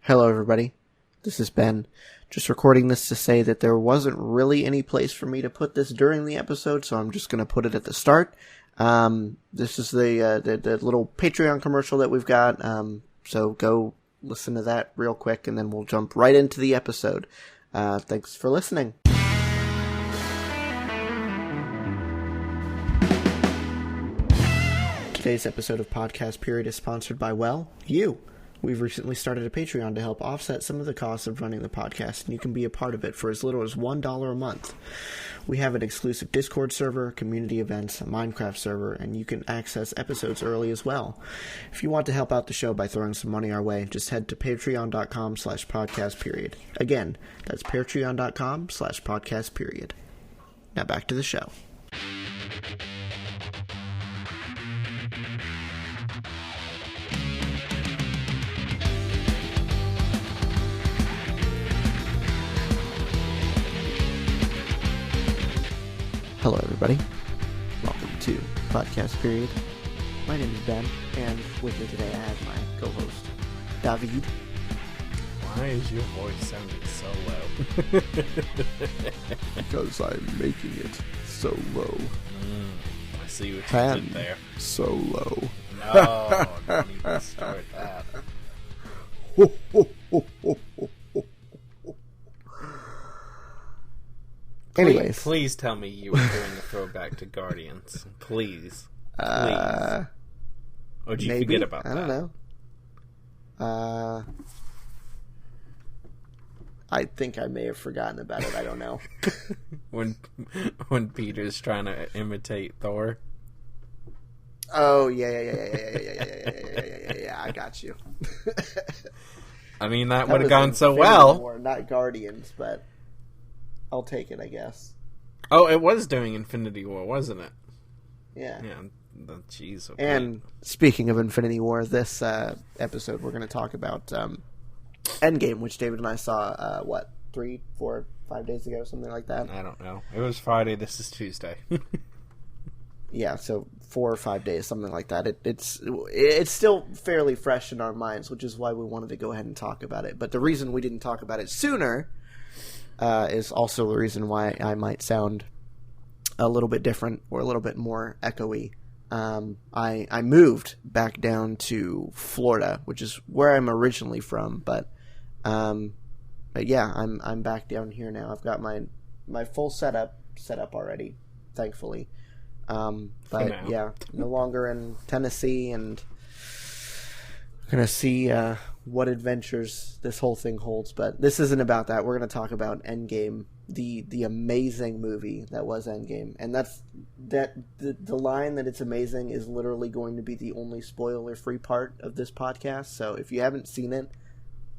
Hello everybody, this is Ben. Just recording this to say that there wasn't really any place for me to put this during the episode, so I'm just going to put it at the start. This is the little Patreon commercial that we've got, so go listen to that real quick and then we'll jump right into the episode. Thanks for listening. Today's episode of Podcast Period is sponsored by, well, you. We've recently started a Patreon to help offset some of the costs of running the podcast, and you can be a part of it for as little as $1 a month. We have an exclusive Discord server, community events, a Minecraft server, and you can access episodes early as well. If you want to help out the show by throwing some money our way, just head to patreon.com/podcastperiod. Again, that's patreon.com/podcastperiod. Now back to the show. Hello everybody, welcome to Podcast Period. My name is Ben, and with me today I have my co-host, David. Why is your voice sounding so low? Because I'm making it so low. I see what you did there. So low. No, don't even start that. Anyways. Please tell me you were doing a throwback to Guardians. Please. Or did you forget about that? I don't know. I think I may have forgotten about it. I don't know. when Peter's trying to imitate Thor. Oh, yeah. I got you. I mean, that would have gone so well. War, not Guardians, but I'll take it, I guess. Oh, it was during Infinity War, wasn't it? Yeah. Yeah. Jeez. Okay. And speaking of Infinity War, this episode we're going to talk about Endgame, which David and I saw, 3, 4, 5 days ago, something like that? I don't know. It was Friday. This is Tuesday. Yeah, so 4 or 5 days, something like that. It's still fairly fresh in our minds, which is why we wanted to go ahead and talk about it. But the reason we didn't talk about it sooner is also the reason why I might sound a little bit different or a little bit more echoey. I moved back down to Florida, which is where I'm originally from, but yeah, I'm back down here now. I've got my full setup set up already, thankfully. But yeah, no longer in Tennessee, and gonna see what adventures this whole thing holds. But this isn't about that. We're gonna talk about Endgame, the amazing movie that was Endgame, and the line that it's amazing is literally going to be the only spoiler-free part of this podcast. So if you haven't seen it,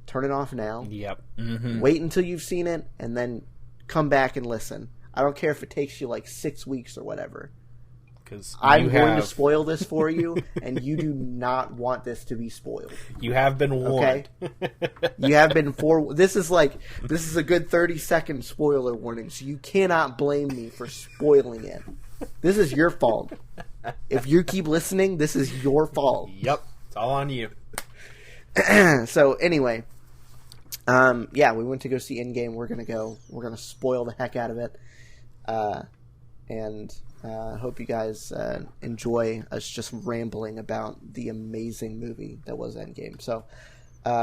turn it off now. Yep. Mm-hmm. Wait until you've seen it, and then come back and listen. I don't care if it takes you like 6 weeks or whatever. I'm going to spoil this for you, and you do not want this to be spoiled. You have been warned. Okay? You have been This is a good 30-second spoiler warning, so you cannot blame me for spoiling it. This is your fault. If you keep listening, this is your fault. Yep, it's all on you. So anyway, yeah, we went to go see Endgame. We're gonna spoil the heck out of it, and hope you guys enjoy us just rambling about the amazing movie that was Endgame. So,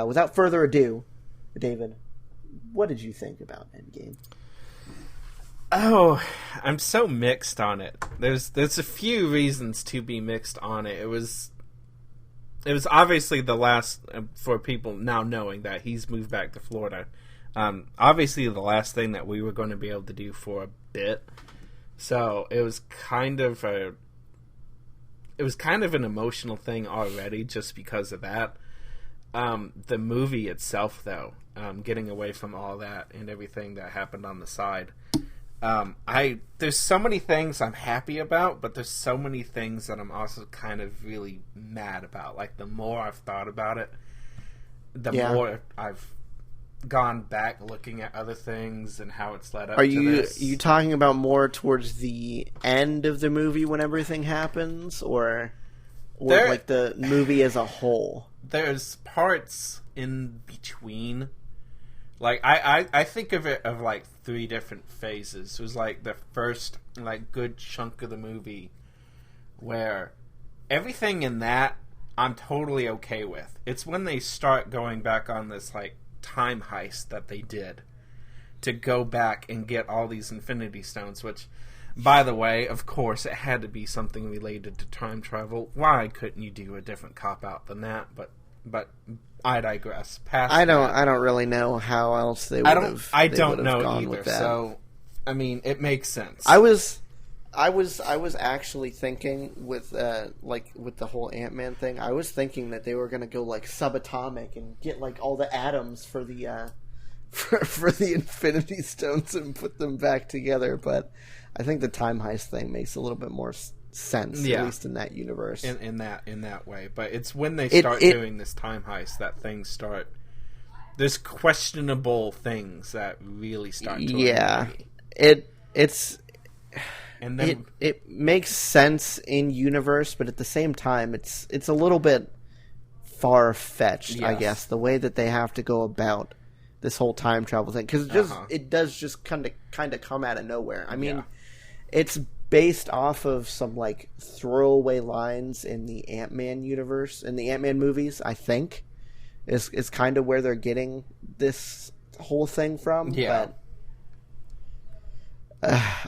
without further ado, David, what did you think about Endgame? Oh, I'm so mixed on it. There's a few reasons to be mixed on it. It was obviously the last, for people now knowing that he's moved back to Florida, obviously the last thing that we were going to be able to do for a bit. So it was kind of an emotional thing already just because of that. The movie itself, though, getting away from all that and everything that happened on the side, there's so many things I'm happy about, but there's so many things that I'm also kind of really mad about. Like, the more I've thought about it, the more I've gone back looking at other things and how it's led up to this. Are you talking about more towards the end of the movie when everything happens, or There- like the movie as a whole? There's parts in between. Like, I think of it of, like, 3 different phases. It was, like, the first, like, good chunk of the movie where everything in that I'm totally okay with. It's when they start going back on this, like, time heist that they did to go back and get all these Infinity Stones, which, by the way, of course, it had to be something related to time travel. Why couldn't you do a different cop-out than that? But I digress. I don't really know how else they would have. I don't know either. So, I mean, it makes sense. I was actually thinking with the whole Ant-Man thing. I was thinking that they were going to go like subatomic and get like all the atoms for the for the Infinity Stones and put them back together. But I think the time heist thing makes a little bit more sense, at least in that universe. In that way. But it's when they start doing this time heist that things start. There's questionable things that really start to annoy me. It's. And then it makes sense in universe, but at the same time, it's a little bit far fetched. Yes. I guess the way that they have to go about this whole time travel thing, because it does just kind of come out of nowhere. I mean, it's based off of some like throwaway lines in the Ant-Man universe, in the Ant-Man movies. I think is kind of where they're getting this whole thing from. Yeah. But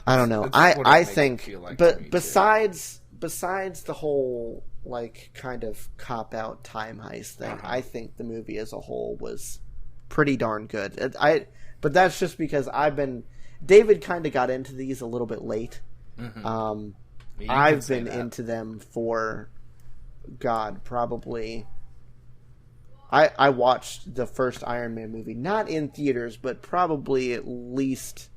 I don't know. I think, like, but besides the whole like kind of cop out time heist thing, I think the movie as a whole was pretty darn good. But that's just because David kind of got into these a little bit late. Mm-hmm. I've been into them for probably. I watched the first Iron Man movie not in theaters, but probably at least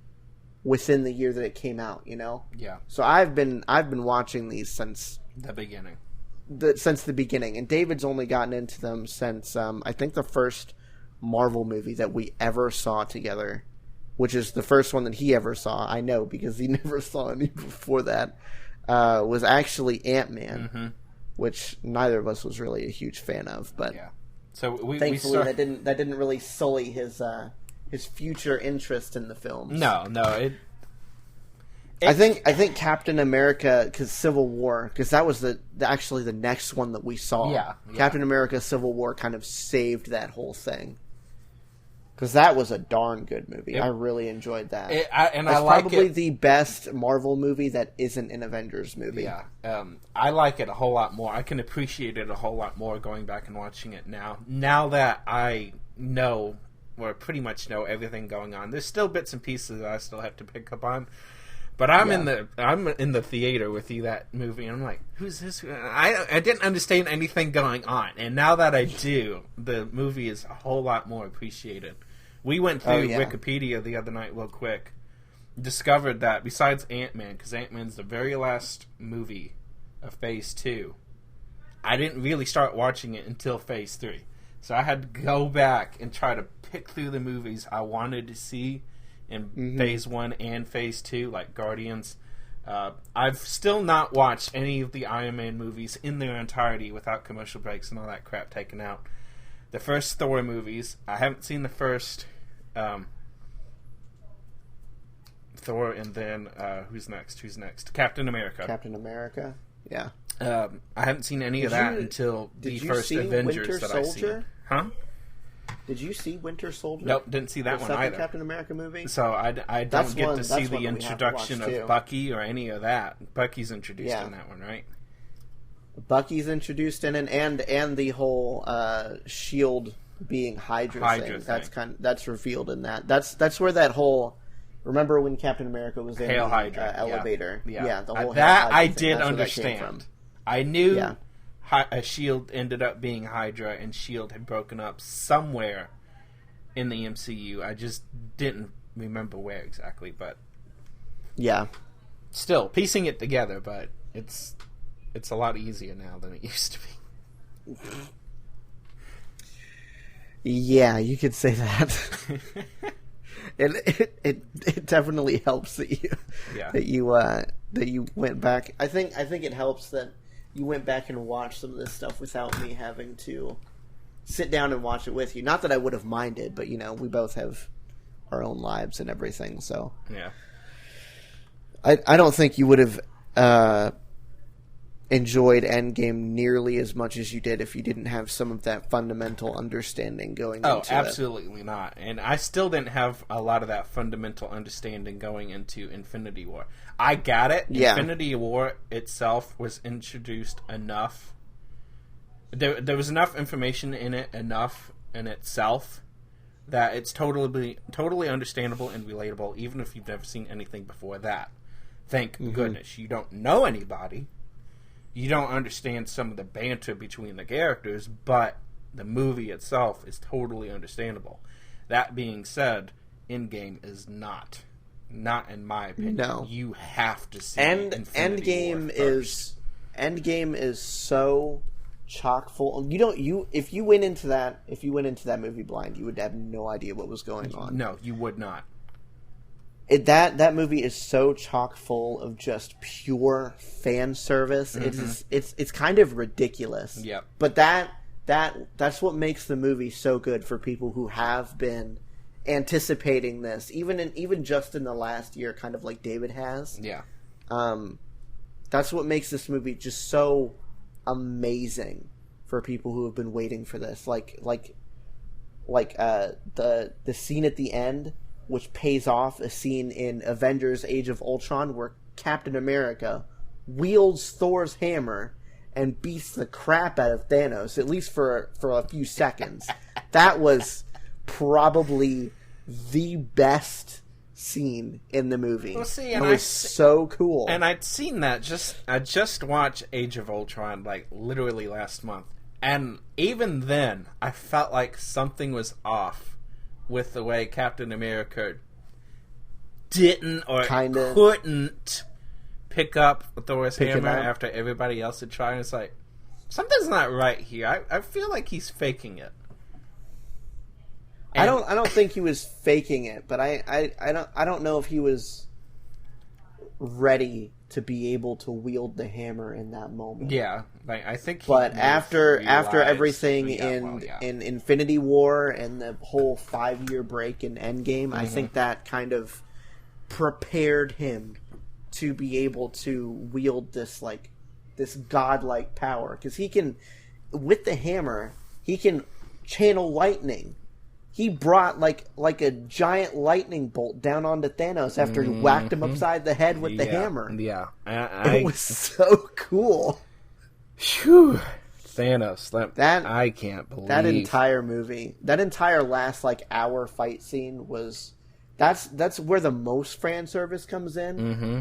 within the year that it came out, you know? Yeah. So I've been watching these since the beginning. Since the beginning. And David's only gotten into them since I think the first Marvel movie that we ever saw together, which is the first one that he ever saw, I know, because he never saw any before that, was actually Ant-Man, which neither of us was really a huge fan of. But so thankfully that didn't really sully his future interest in the film. No. I think Captain America, because Civil War, because that was actually the next one that we saw. Yeah. Captain America: Civil War kind of saved that whole thing. Because that was a darn good movie. I really enjoyed that. It's probably the best Marvel movie that isn't an Avengers movie. Yeah, I like it a whole lot more. I can appreciate it a whole lot more going back and watching it now. Now that I know, or pretty much know everything going on, there's still bits and pieces that I still have to pick up on. But I'm in the theater with you that movie, and I'm like, who's this? I didn't understand anything going on, and now that I do, the movie is a whole lot more appreciated. We went through Wikipedia the other night real quick, discovered that besides Ant-Man, because Ant-Man's the very last movie of Phase 2, I didn't really start watching it until Phase 3. So I had to go back and try to pick through the movies I wanted to see in Phase 1 and Phase 2, like Guardians. I've still not watched any of the Iron Man movies in their entirety without commercial breaks and all that crap taken out. The first Thor movies, I haven't seen the first Thor, and then who's next? Captain America. Yeah. I haven't seen any of that until the first Avengers that I've seen. Huh? Did you see Winter Soldier? Nope, didn't see that one either. Captain America movie? So I don't get to see the introduction of Bucky or any of that. Bucky's introduced in that one, right? Bucky's introduced in it, and the whole Shield being Hydra thing. That's revealed in that. That's where that whole. Remember when Captain America was in Hail the Hydra elevator? Yeah, the whole that I thing. did understand. I knew Shield ended up being Hydra, and Shield had broken up somewhere in the MCU. I just didn't remember where exactly, but still piecing it together. But it's a lot easier now than it used to be. Yeah, you could say that. it definitely helps that you went back. I think it helps that you went back and watched some of this stuff without me having to sit down and watch it with you. Not that I would have minded, but we both have our own lives and everything. So yeah, I don't think you would have enjoyed Endgame nearly as much as you did if you didn't have some of that fundamental understanding going into it. Oh, absolutely not. And I still didn't have a lot of that fundamental understanding going into Infinity War. I got it. Yeah. Infinity War itself was introduced enough. There was enough information in it, enough in itself, that it's totally understandable and relatable, even if you've never seen anything before that. Thank goodness. You don't know anybody. You don't understand some of the banter between the characters, but the movie itself is totally understandable. That being said, Endgame is not in my opinion. No. You have to see Endgame is so chock full. If you went into that movie blind, you would have no idea what was going on. No, you would not. That movie is so chock full of just pure fan service. It's kind of ridiculous. Yep. But that's what makes the movie so good for people who have been anticipating this, even just in the last year, kind of like David has. Yeah. That's what makes this movie just so amazing for people who have been waiting for this. Like the scene at the end, which pays off a scene in Avengers Age of Ultron where Captain America wields Thor's hammer and beats the crap out of Thanos, at least for a few seconds. That was probably the best scene in the movie. Well, see, it was so cool. And I'd seen that. I just watched Age of Ultron like literally last month. And even then, I felt like something was off with the way Captain America didn't or couldn't pick up Thor's hammer after everybody else had tried. It's like, something's not right here. I feel like he's faking it. And I don't think he was faking it, but I don't know if he was ready to be able to wield the hammer in that moment. Yeah, like I think. But after everything in Infinity War and the whole 5-year break in Endgame, I think that kind of prepared him to be able to wield this godlike power, because he can, with the hammer, he can channel lightning. He brought like a giant lightning bolt down onto Thanos after he whacked him upside the head with the hammer. Yeah, it was so cool. Phew. Thanos. That I can't believe that entire movie. That entire last hour fight scene was. That's where the most fan service comes in. Mm-hmm.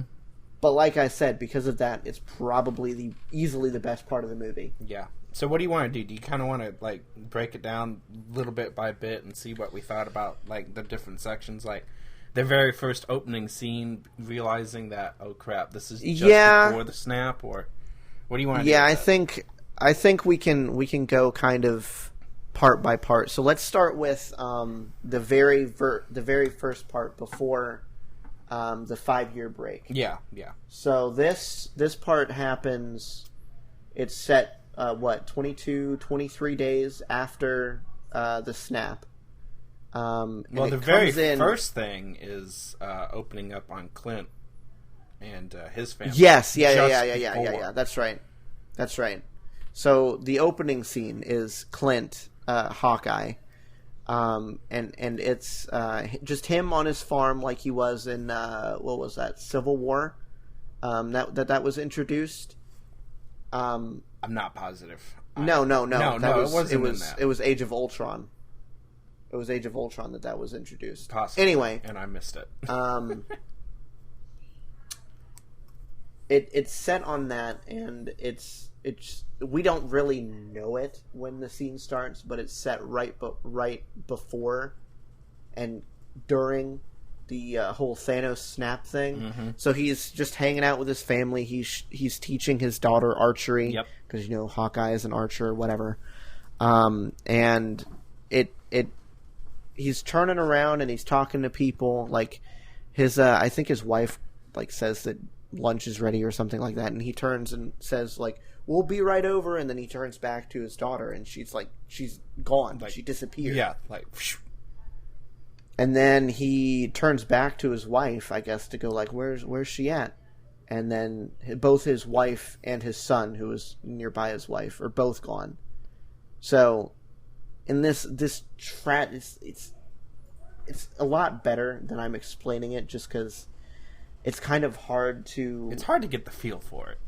But like I said, because of that, it's probably easily the best part of the movie. Yeah. So what do you want to do? Do you kind of want to break it down little bit by bit and see what we thought about the different sections, like the very first opening scene, realizing that, oh crap, this is just before the snap, or what do you want to do? Yeah, I think we can go kind of part by part. So let's start with the very first part before the 5-year break. Yeah. So this part happens. It's set 22, 23 days after the snap. Well, the very first thing is opening up on Clint and his family. Yes, yeah. That's right. So the opening scene is Clint, Hawkeye, and it's just him on his farm like he was in what was that, Civil War? That was introduced. I'm not positive. No. It was Age of Ultron. It was Age of Ultron that was introduced. Possibly. Anyway, and I missed it. It's set on that, and it's we don't really know it when the scene starts, but it's set right before and during the whole Thanos snap thing. Mm-hmm. So he's just hanging out with his family. He's teaching his daughter archery because Hawkeye is an archer or whatever. And he's turning around and he's talking to people. Like his I think his wife like says that lunch is ready or something like that, and he turns and says like, "We'll be right over," and then he turns back to his daughter, and she's gone. Like, she disappeared. Yeah, like. Whoosh. And then he turns back to his wife, I guess, to go like, "Where's she at?" And then both his wife and his son, who was nearby his wife, are both gone. So, in this it's a lot better than I'm explaining it, just because it's kind of hard to. It's hard to get the feel for it.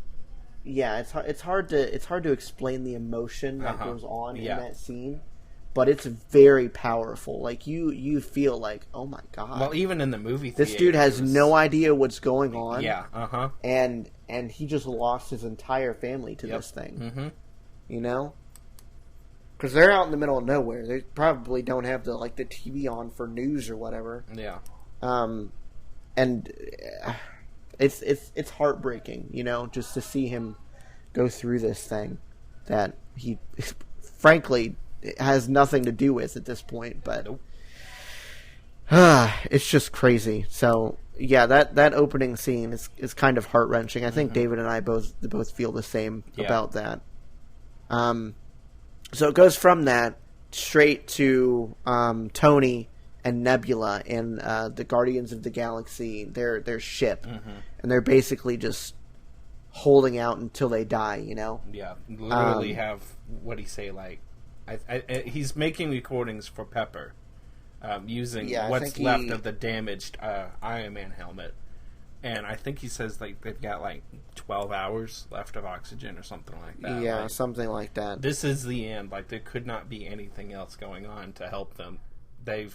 Yeah, it's hard to explain the emotion that goes on in that scene. But it's very powerful. Like, you feel like, oh my god. Well, even in the movie theater, this dude has no idea what's going on. Yeah, And he just lost his entire family to this thing. Mm-hmm. You know? Because they're out in the middle of nowhere. They probably don't have the TV on for news or whatever. Yeah. And it's heartbreaking, you know, just to see him go through this thing that he, frankly, has nothing to do with at this point, but nope. It's just crazy. So yeah, that opening scene is kind of heart wrenching. I think David and I both feel the same about that. So it goes from that straight to Tony and Nebula and the Guardians of the Galaxy, their ship, and they're basically just holding out until they die. You know? Yeah, literally have what do you say like. He's making recordings for Pepper, using what's left of the damaged Iron Man helmet, and I think he says like they've got like 12 hours left of oxygen or something like that. Yeah, like, something like that. This is the end. Like there could not be anything else going on to help them. They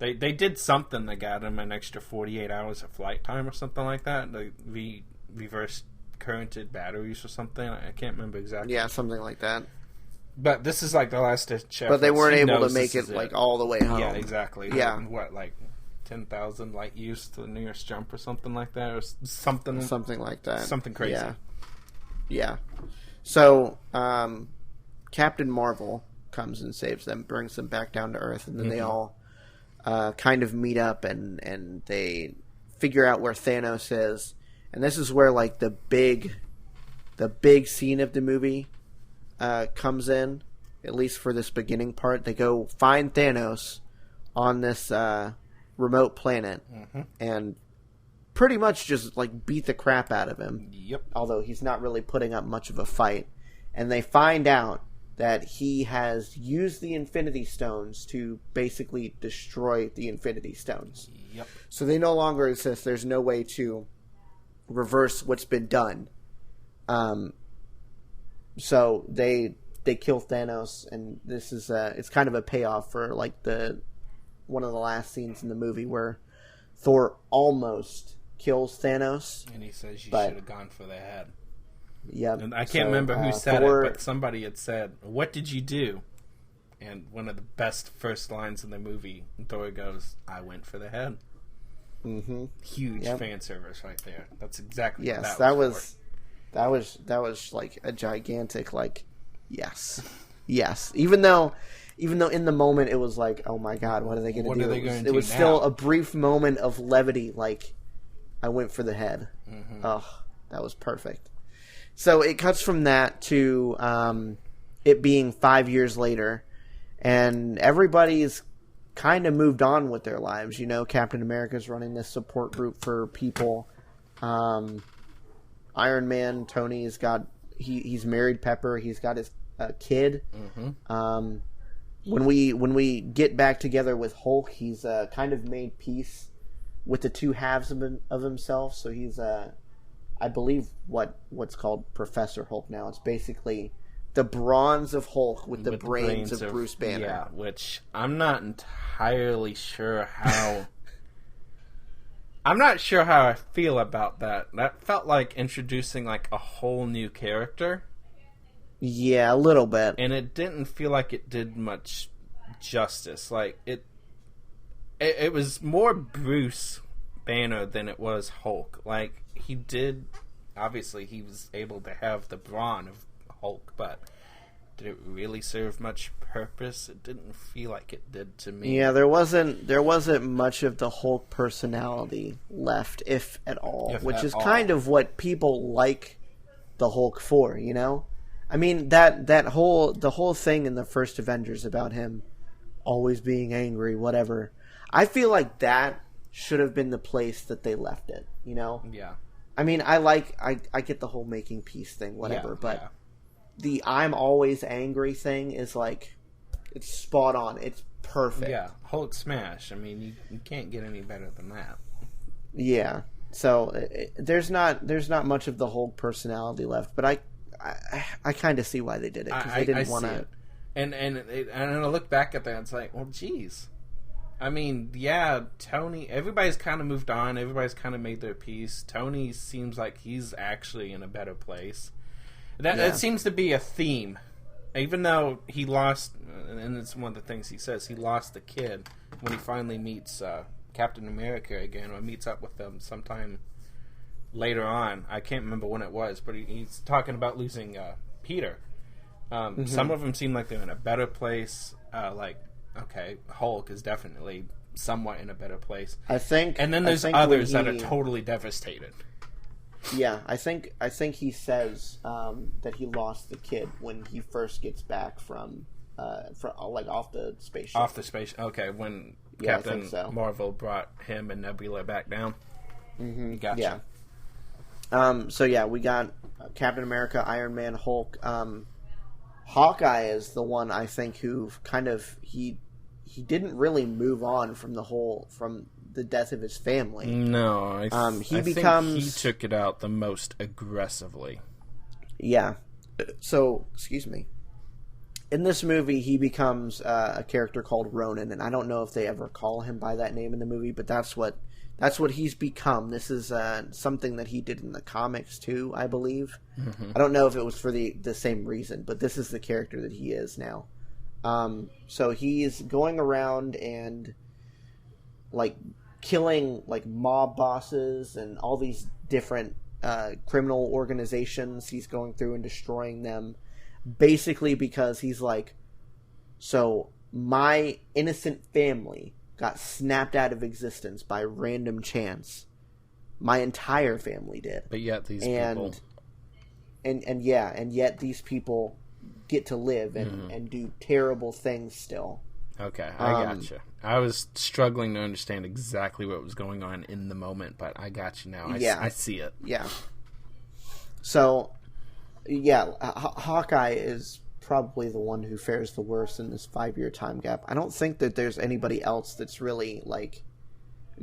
did something that got them an extra 48 hours of flight time or something like that. They reverse currented batteries or something. I can't remember exactly. Yeah, something like that. But this is like the last ditch effort. But they weren't able to make it like all the way home. Yeah, exactly. Yeah. What, like 10,000 light years to the nearest jump or something like that? Or something. Something like that. Something crazy. Yeah. So, Captain Marvel comes and saves them, brings them back down to Earth, and then they all kind of meet up and they figure out where Thanos is. And this is where like the big scene of the movie comes in, at least for this beginning part. They go find Thanos on this remote planet and pretty much just like beat the crap out of him. Yep. Although he's not really putting up much of a fight. And they find out that he has used the Infinity Stones to basically destroy the Infinity Stones. Yep. So they no longer exist. There's no way to reverse what's been done. So they kill Thanos, and this is it's kind of a payoff for like one of the last scenes in the movie where Thor almost kills Thanos, and he says you should have gone for the head. Yeah, and I can't remember who said it, but somebody had said, "What did you do?" And one of the best first lines in the movie, Thor goes, "I went for the head." Mm-hmm. Huge fan service right there. That's exactly what that was. That was like a gigantic yes. Even though in the moment it was like, oh my god, what are they going to do? It was still a brief moment of levity. Like, I went for the head. Oh, that was perfect. So it cuts from that to it being 5 years later, and everybody's kind of moved on with their lives. You know, Captain America's running this support group for people. Iron Man, Tony's got he's married Pepper. He's got his kid. When we get back together with Hulk, he's kind of made peace with the two halves of himself. So he's I believe what's called Professor Hulk now. It's basically the bronze of Hulk with the brains of Bruce Banner. Yeah, which I'm not entirely sure how. I'm not sure how I feel about that. That felt like introducing like a whole new character. Yeah, a little bit. And it didn't feel like it did much justice. Like it was more Bruce Banner than it was Hulk. Like obviously he was able to have the brawn of Hulk, but did it really serve much purpose? It didn't feel like it did to me. Yeah, there wasn't much of the Hulk personality left, if at all, which is kind of what people like the Hulk for, you know? I mean, the whole thing in the first Avengers about him always being angry, whatever. I feel like that should have been the place that they left it, you know? Yeah. I mean, I get the whole making peace thing, whatever, but the I'm always angry thing is like, it's spot on. It's perfect. Yeah, Hulk smash. I mean, you can't get any better than that. Yeah. So there's not much of the Hulk personality left, but I kind of see why they did it, because they didn't want to. And I look back at that, it's like, well, geez. I mean, yeah, Tony. Everybody's kind of moved on. Everybody's kind of made their peace. Tony seems like he's actually in a better place. That seems to be a theme, even though he lost, and it's one of the things he says. He lost the kid when he finally meets Captain America again, or meets up with them sometime later on. I can't remember when it was, but he's talking about losing Peter. Some of them seem like they're in a better place. Okay, Hulk is definitely somewhat in a better place. And then there's others that are totally devastated. Yeah, I think he says that he lost the kid when he first gets back from off the spaceship. Off the space. Okay, when Captain Marvel brought him and Nebula back down. Mm-hmm. Gotcha. Yeah. So yeah, we got Captain America, Iron Man, Hulk. Hawkeye is the one I think who kind of he didn't really move on from the death of his family. No, I think he took it out the most aggressively. Yeah. So, excuse me. In this movie, he becomes a character called Ronin, and I don't know if they ever call him by that name in the movie, but that's what he's become. This is something that he did in the comics too, I believe. Mm-hmm. I don't know if it was for the same reason, but this is the character that he is now. So he's going around and like killing like mob bosses and all these different criminal organizations. He's going through and destroying them, basically because he's like, so my innocent family got snapped out of existence by random chance. My entire family did. But yet these people... And yet these people get to live and do terrible things still. Okay, I gotcha. I was struggling to understand exactly what was going on in the moment, but I got you now. I see it. Yeah. So, yeah, Hawkeye is probably the one who fares the worst in this 5-year time gap. I don't think that there's anybody else that's really, like,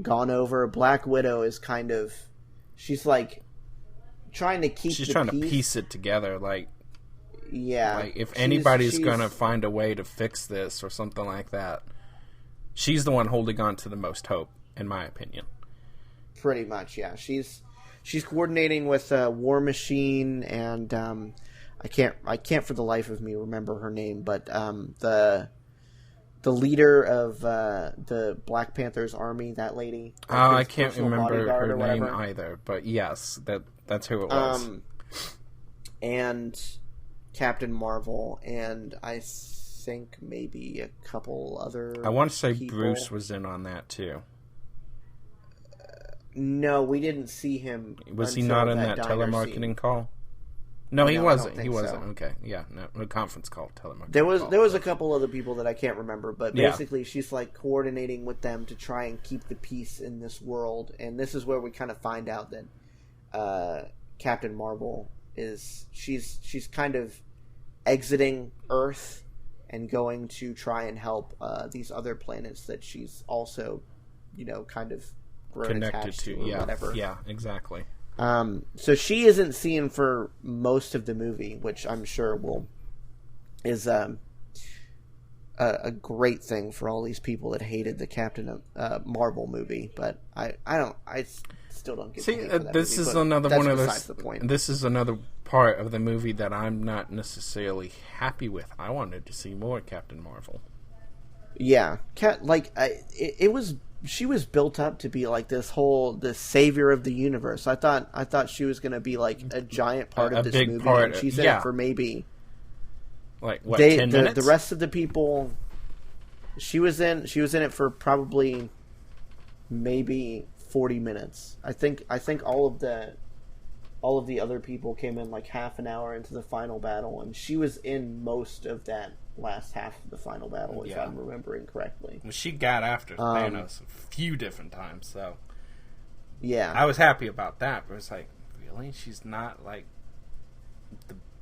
gone over. Black Widow is kind of... She's, like, trying to keep She's trying to piece it together, like... Yeah. Like, if anybody's going to find a way to fix this or something like that, she's the one holding on to the most hope, in my opinion. Pretty much, yeah. She's coordinating with War Machine and I can't for the life of me remember her name, but the leader of the Black Panther's army, that lady. I can't remember her name either, but yes, that's who it was. And Captain Marvel, and I think maybe a couple other I want to say people. Bruce was in on that too. No, we didn't see him. Was he not in that telemarketing call? No, he wasn't. He wasn't. So. Okay, yeah, no, a conference call, telemarketing. There was a couple other people that I can't remember, but basically she's like coordinating with them to try and keep the peace in this world, and this is where we kind of find out that Captain Marvel she's kind of exiting Earth and going to try and help these other planets that she's also, kind of connected to, or whatever. Yeah, exactly. So she isn't seen for most of the movie, which I'm sure is a great thing for all these people that hated the Captain Marvel movie. But I still don't get. See, this is another one of those. This is another part of the movie that I'm not necessarily happy with. I wanted to see more Captain Marvel. Yeah, she was built up to be like the savior of the universe. I thought she was going to be like a giant part of this movie. And she's in it for maybe Like what? 10 minutes. The rest of the people. She was in it for probably maybe 40 minutes. I think all of the other people came in like half an hour into the final battle, and she was in most of that last half of the final battle, if I'm remembering correctly. Well, she got after Thanos a few different times, so yeah, I was happy about that. But it's like, really, she's not like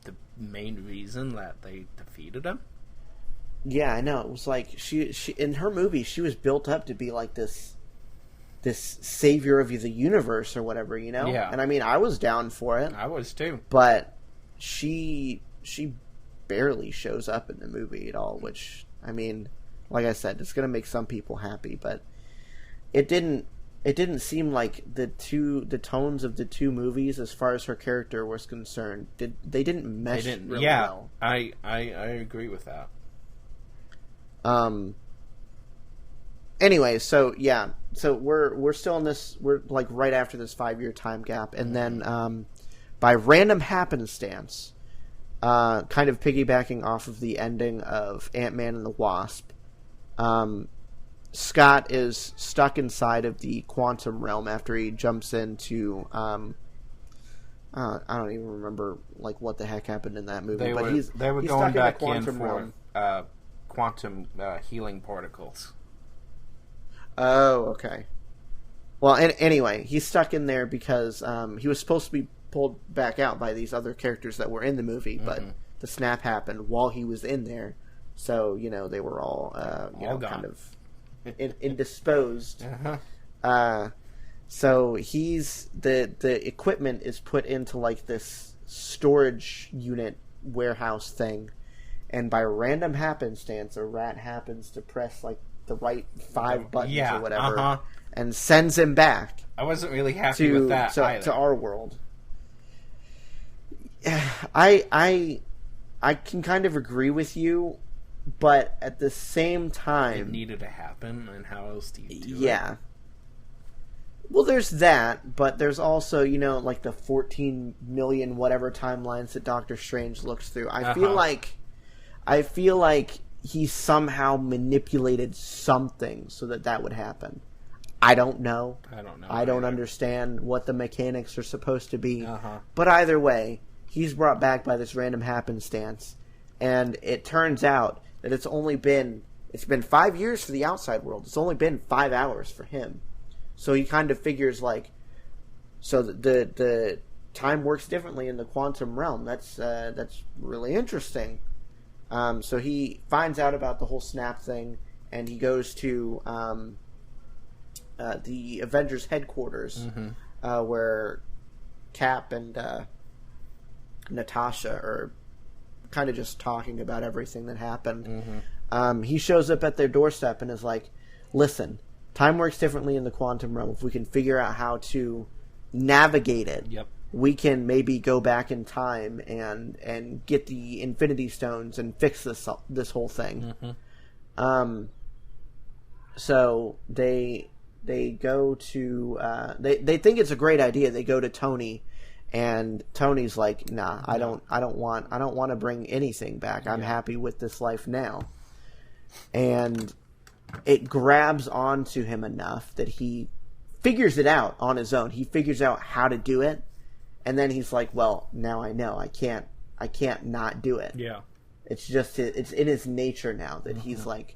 the main reason that they defeated him. Yeah, I know. It was like she in her movie, she was built up to be like this savior of the universe or whatever, you know? Yeah. And I mean, I was down for it. I was too. But she barely shows up in the movie at all, which, I mean, like I said, it's going to make some people happy, but it didn't seem like the tones of the two movies, as far as her character was concerned, they didn't mesh really well. I agree with that. Anyway, so we're still in this. We're like right after this 5-year time gap, and then by random happenstance, kind of piggybacking off of the ending of Ant-Man and the Wasp, Scott is stuck inside of the quantum realm after he jumps into. I don't even remember like what the heck happened in that movie, but he's going stuck back in the in quantum for realm. Quantum healing particles. Oh, okay. Well, anyway, he's stuck in there because he was supposed to be pulled back out by these other characters that were in the movie, but the snap happened while he was in there, so they were all kind of indisposed. So he's the equipment is put into like this storage unit warehouse thing. And by random happenstance, a rat happens to press like the right 5 buttons or whatever, and sends him back. I wasn't really happy with that either. To our world. I can kind of agree with you, but at the same time, it needed to happen, and how else do you do it? Yeah. Well, there's that, but there's also like the 14 million whatever timelines that Doctor Strange looks through. I feel like he somehow manipulated something so that would happen. I don't know. I don't understand what the mechanics are supposed to be. But either way, he's brought back by this random happenstance. And it turns out that it's been 5 years for the outside world. It's only been 5 hours for him. So he kind of figures like, so the time works differently in the quantum realm. That's really interesting. So he finds out about the whole snap thing, and he goes to the Avengers headquarters, where Cap and Natasha are kind of just talking about everything that happened. He shows up at their doorstep and is like, listen, time works differently in the quantum realm. If we can figure out how to navigate it, we can maybe go back in time and get the Infinity Stones and fix this whole thing. So they go to they think it's a great idea. They go to Tony, and Tony's like, nah, I don't want to bring anything back. I'm happy with this life now. And it grabs onto him enough that he figures it out on his own. He figures out how to do it. And then he's like, well, now I know. I can't not do it. Yeah. It's just, it's in his nature now that he's like...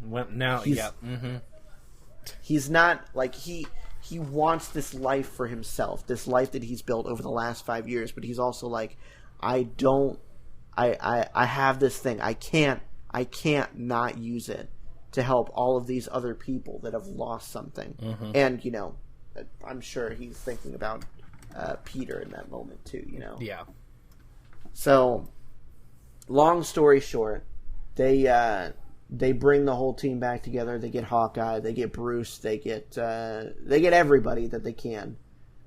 He's not, like, he wants this life for himself, this life that he's built over the last 5 years, but he's also like, I have this thing. I can't not use it to help all of these other people that have lost something. And, I'm sure he's thinking about Peter in that moment too, Yeah. So, long story short, they bring the whole team back together. They get Hawkeye, they get Bruce, they get everybody that they can,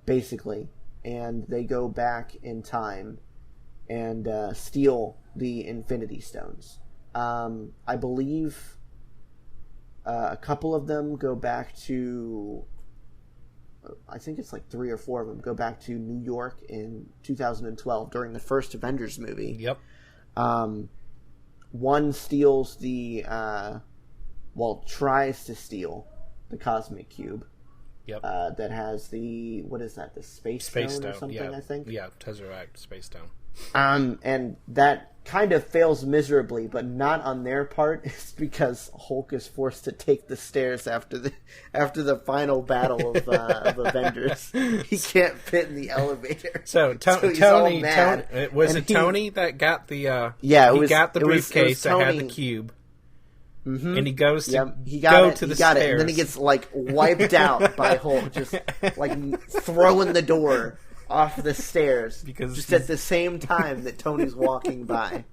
basically, and they go back in time and steal the Infinity Stones. I believe a couple of them go back to... I think it's like 3 or 4 of them go back to New York in 2012 during the first Avengers movie. Yep. one steals tries to steal the cosmic cube. Yep. That has the, what is that? The space stone or something, yeah. I think? Yeah, Tesseract, Space Stone. And that kind of fails miserably, but not on their part. It's because Hulk is forced to take the stairs after the final battle of Avengers. He can't fit in the elevator. So Tony, was it Tony that got the got the briefcase that had the cube? Mm-hmm. And he goes to the stairs. And then he gets like wiped out by Hulk, just like throwing the door off the stairs, just at the same time that Tony's walking by,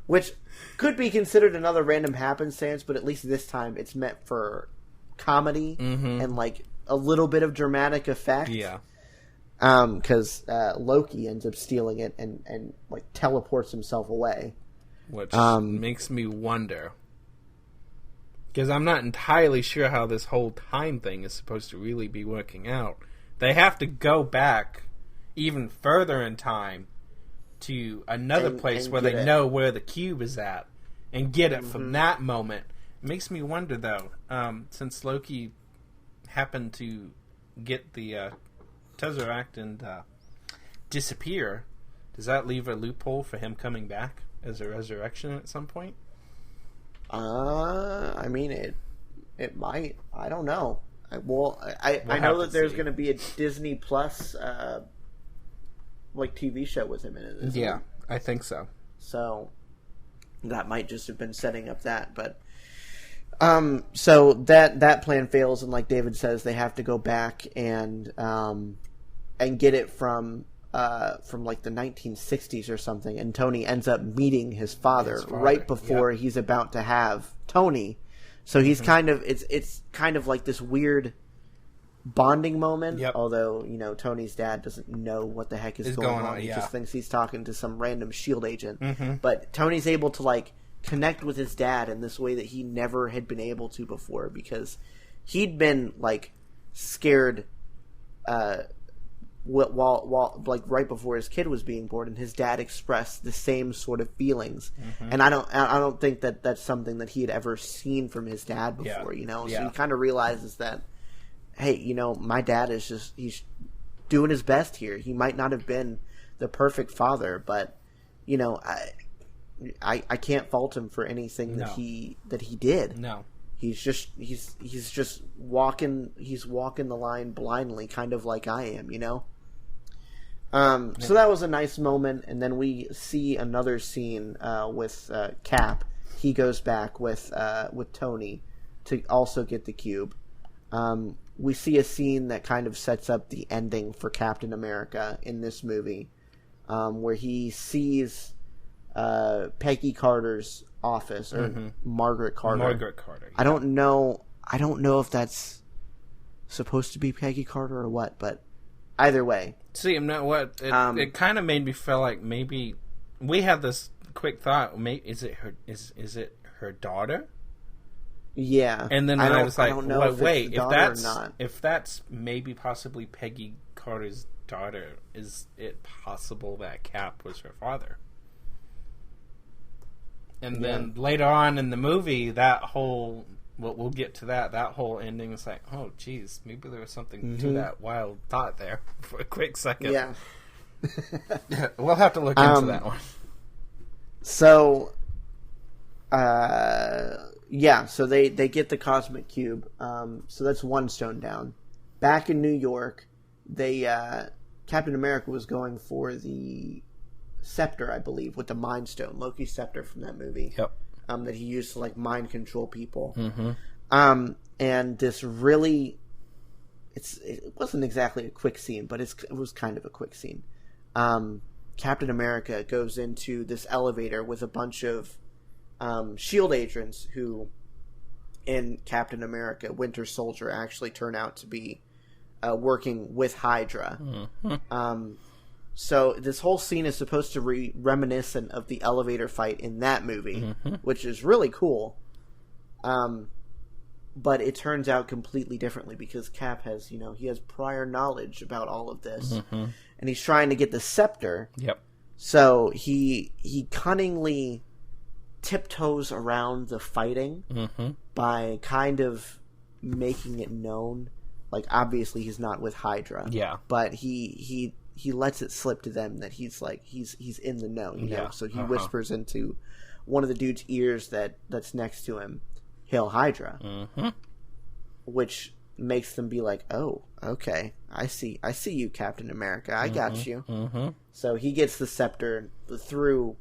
which could be considered another random happenstance, but at least this time it's meant for comedy and like a little bit of dramatic effect. Yeah. Because Loki ends up stealing it and like teleports himself away, which makes me wonder. Because I'm not entirely sure how this whole time thing is supposed to really be working out. They have to go back even further in time to another place where they know where the cube is at and get it from that moment. It makes me wonder, though, since Loki happened to get the Tesseract and disappear, does that leave a loophole for him coming back as a resurrection at some point? I mean, it might. I don't know. I know that there's going to be a Disney Plus like TV show with him in it. Yeah, I think so. So that might just have been setting up that, but so that plan fails, and like David says, they have to go back and get it from like the 1960s or something, and Tony ends up meeting his father right before he's about to have Tony. So he's kind of it's kind of like this weird bonding moment. Yep. Although Tony's dad doesn't know what the heck is going on. He just thinks he's talking to some random SHIELD agent. But Tony's able to like connect with his dad in this way that he never had been able to before, because he'd been like scared. While like right before his kid was being born, and his dad expressed the same sort of feelings, and I don't think that that's something that he had ever seen from his dad before, So he kind of realizes that, hey, my dad is he's doing his best here. He might not have been the perfect father, but I can't fault him for anything that he did. No. He's just walking the line blindly, kind of like I am, So that was a nice moment, and then we see another scene with Cap. He goes back with Tony to also get the cube. We see a scene that kind of sets up the ending for Captain America in this movie, where he sees Peggy Carter's office, or Margaret Carter. Margaret Carter. Yeah. I don't know if that's supposed to be Peggy Carter or what, but either way. See, it kind of made me feel like maybe we had this quick thought. Is it her daughter? Yeah. And then I was like, wait, if that's maybe possibly Peggy Carter's daughter, is it possible that Cap was her father? And then later on in the movie, that whole, we'll get to that whole ending is like, oh, geez, maybe there was something to that wild thought there for a quick second. Yeah. We'll have to look into that one. So, so they get the cosmic cube. So that's one stone down. Back in New York, Captain America was going for the scepter, I believe, with the Mind Stone, Loki's scepter from that movie. Yep. That he used to like mind control people. And this really, it wasn't exactly a quick scene, but it was kind of a quick scene. Captain America goes into this elevator with a bunch of SHIELD agents who, in Captain America Winter Soldier, actually turn out to be working with Hydra. So this whole scene is supposed to be reminiscent of the elevator fight in that movie, which is really cool. But it turns out completely differently because Cap has, he has prior knowledge about all of this, and he's trying to get the scepter. Yep. So he cunningly tiptoes around the fighting by kind of making it known. Like, obviously he's not with Hydra. Yeah. But he lets it slip to them that he's in the know, you know? Yeah. So he whispers into one of the dude's ears that's next to him, "Hail Hydra." Which makes them be like, "Oh, okay. I see you, Captain America. I got you." So he gets the scepter through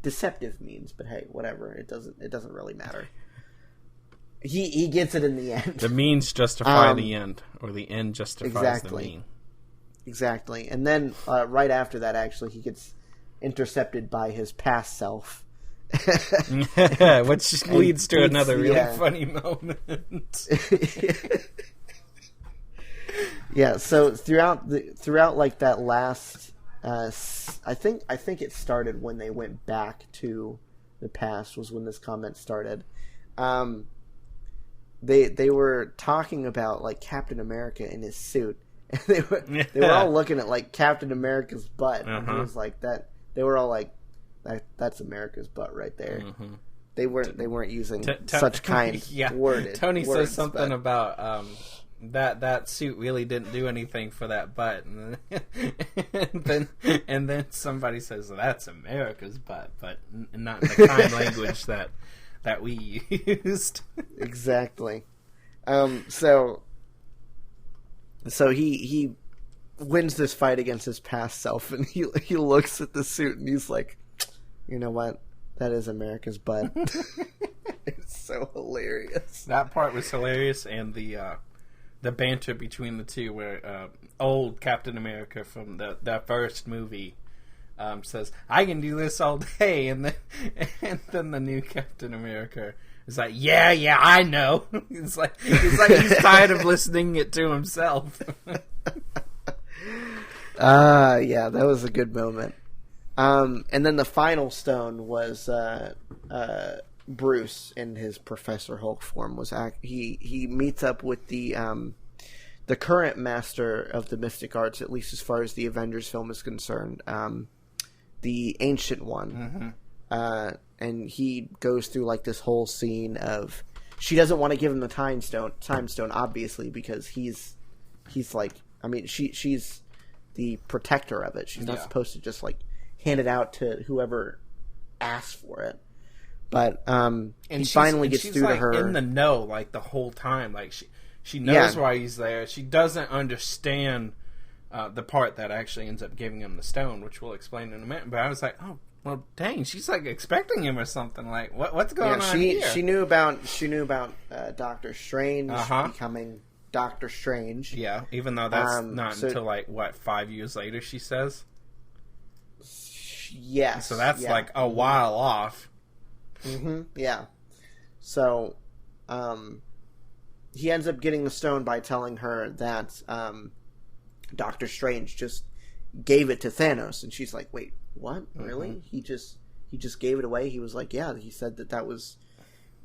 deceptive means, but hey, whatever. It doesn't really matter. He gets it in the end. The means justify the end, or the end justifies the mean. Exactly. And then right after that, actually, he gets intercepted by his past self. Which leads to another really funny moment. Yeah, so throughout like that last I think it started when they went back to the past, was when this comment started. They were talking about like Captain America in his suit, and they were all looking at like Captain America's butt, and he was like that. They were all like, "That's America's butt right there." They weren't using such kind words. Tony says something about that suit really didn't do anything for that butt, and then somebody says, "That's America's butt," but not in the kind language that we used. Exactly. So he wins this fight against his past self, and he looks at the suit and he's like, "You know what? That is America's butt." It's so hilarious. That part was hilarious, and the banter between the two, where old Captain America from the first movie says, "I can do this all day," and then the new Captain America is like, "Yeah, I know." He's like he's tired of listening it to himself. Yeah, that was a good moment. And then the final stone was Bruce in his Professor Hulk form. He meets up with the current master of the mystic arts, at least as far as the Avengers film is concerned, the Ancient One. And he goes through like this whole scene of, she doesn't want to give him the time stone obviously, because he's like, I mean, she's the protector of it. She's not supposed to just like hand it out to whoever asks for it. But he finally gets through like to her in the know like the whole time. Like she knows why he's there. She doesn't understand the part that actually ends up giving him the stone, which we'll explain in a minute. But I was like, oh, well, dang, she's like expecting him or something. Like, what's going on here? She knew about Doctor Strange becoming Doctor Strange. Yeah, even though that's not until like 5 years later, she says. Yes. So that's like a while off. Yeah. So, he ends up getting the stone by telling her that Doctor Strange just gave it to Thanos, and she's like, "Wait, what? Really? He just gave it away?" He was like, "Yeah." He said that was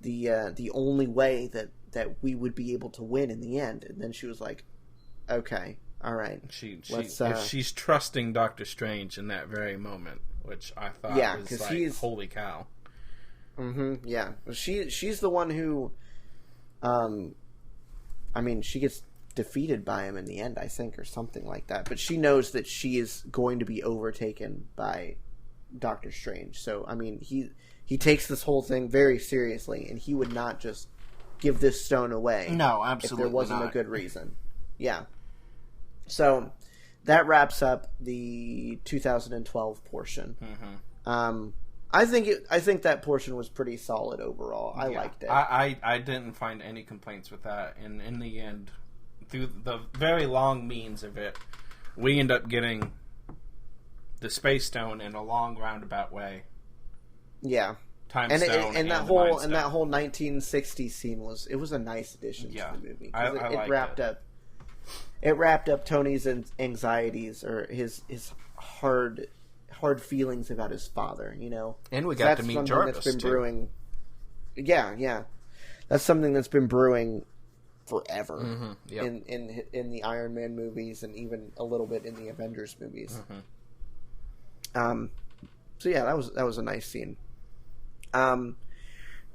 the only way that we would be able to win in the end. And then she was like, "Okay, all right." She's trusting Doctor Strange in that very moment, which I thought was like, holy cow. Yeah. She's the one who, I mean, she gets defeated by him in the end, I think, or something like that. But she knows that she is going to be overtaken by Doctor Strange. So, I mean, he takes this whole thing very seriously, and he would not just give this stone away. No, absolutely if there wasn't not a good reason. Yeah. So that wraps up the 2012 portion. I think that portion was pretty solid overall. I liked it. I didn't find any complaints with that, and in the end, through the very long means of it, we end up getting the Space Stone in a long roundabout way. Yeah. Time Stone and that whole 1960s scene was a nice addition to the movie. It wrapped up Tony's anxieties, or his hard feelings about his father, you know. And we got to meet Jarvis, that's been brewing. Yeah. That's something that's been brewing forever in the Iron Man movies, and even a little bit in the Avengers movies. So yeah, that was a nice scene. And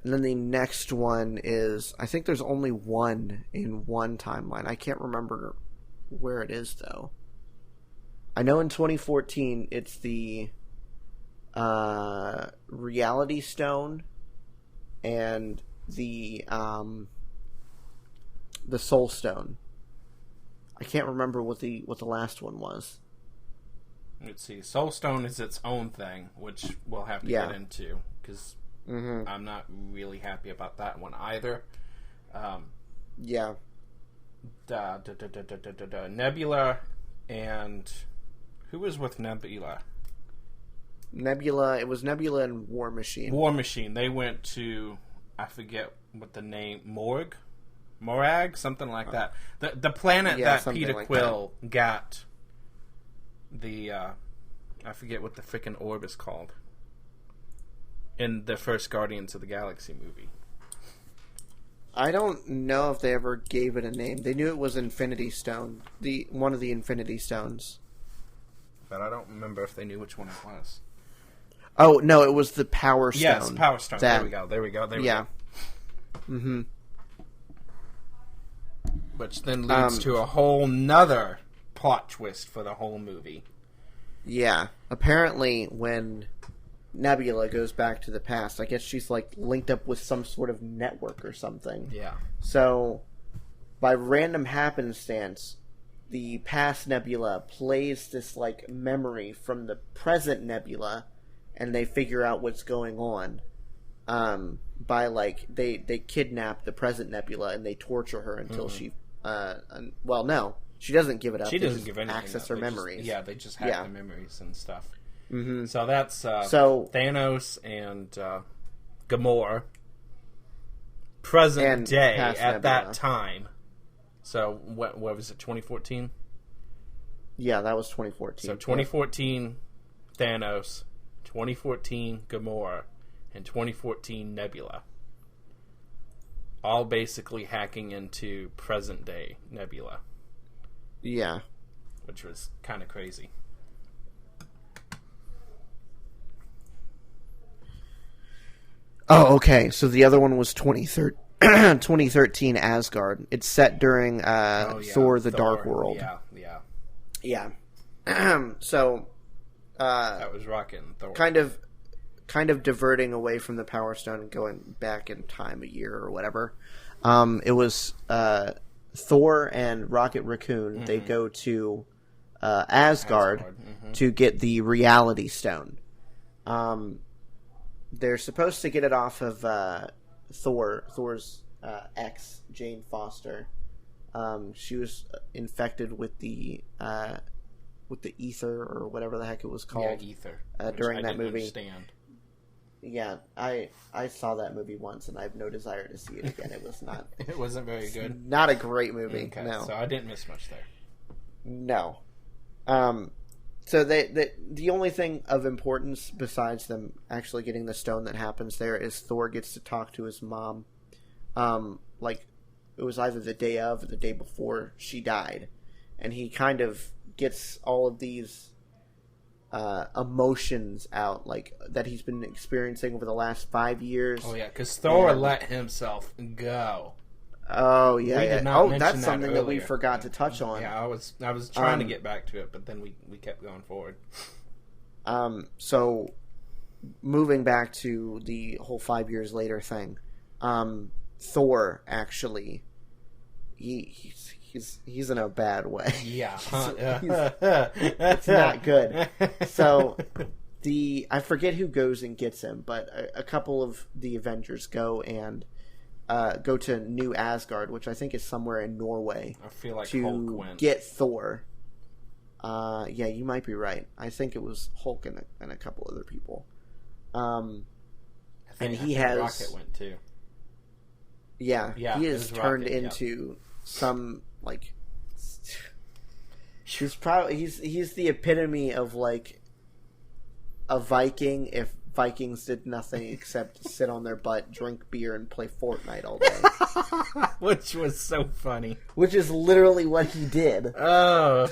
then the next one is, I think there's only one in one timeline. I can't remember where it is, though. I know in 2014 it's the Reality Stone and the Soul Stone. I can't remember what the last one was. Let's see. Soul Stone is its own thing, which we'll have to get into, because I'm not really happy about that one either. Nebula and... Who was with Nebula? It was Nebula and War Machine. War Machine. They went to, I forget what the name, Morag? Something like that. The planet that Peter Quill got the, I forget what the frickin' orb is called in the first Guardians of the Galaxy movie. I don't know if they ever gave it a name. They knew it was Infinity Stone, one of the Infinity Stones. But I don't remember if they knew which one it was. Oh, no, it was the Power Stone. Yes, Power Stone. There we go. Yeah. Mm-hmm. Which then leads to a whole nother plot twist for the whole movie. Yeah. Apparently, when Nebula goes back to the past, I guess she's, like, linked up with some sort of network or something. Yeah. So, by random happenstance, the past Nebula plays this, like, memory from the present Nebula, and they figure out what's going on. By, like, they kidnap the present Nebula, and they torture her until she... well, no. She doesn't give it up. She doesn't give anything access up. her memories. They just hack the memories and stuff. Mm-hmm. So that's Thanos and Gamora. Present day at Nebula. That time. So, what was it, 2014? Yeah, that was 2014. So, 2014, Thanos, 2014, Gamora, and 2014, Nebula. All basically hacking into present-day Nebula. Yeah. Which was kind of crazy. Oh, okay. So, the other one was 2013 Asgard. It's set during Thor: The Dark World. Yeah. So, that was Rocket and Thor. Kind of diverting away from the Power Stone and going back in time a year or whatever. It was Thor and Rocket Raccoon. They go to Asgard to get the Reality Stone. They're supposed to get it off of Thor's ex, Jane Foster. She was infected with the ether or whatever the heck it was called. Yeah, ether. During that movie. Understand. Yeah, I saw that movie once, and I have no desire to see it again. It was not. It wasn't very good. Not a great movie. Okay, no. So I didn't miss much there. No. So the only thing of importance besides them actually getting the stone that happens there is Thor gets to talk to his mom. Like it was either the day of or the day before she died, and he kind of gets all of these emotions out, like that he's been experiencing over the last 5 years. Oh yeah, because Thor let himself go. Oh yeah, we did not mention that's that something earlier. that we forgot to touch on. Yeah, I was trying to get back to it, but then we kept going forward. So moving back to the whole 5 years later thing, Thor actually he's in a bad way. Yeah, it's not good. So I forget who goes and gets him, but a couple of the Avengers go and go to New Asgard, which I think is somewhere in Norway. I feel like to Hulk went. Get Thor. Yeah, you might be right. I think it was Hulk and a couple other people. I think Rocket went too. Yeah, he is turned Rocket, into some like. He's the epitome of like a Viking if Vikings did nothing except sit on their butt, drink beer, and play Fortnite all day. Which was so funny. Which is literally what he did. Oh.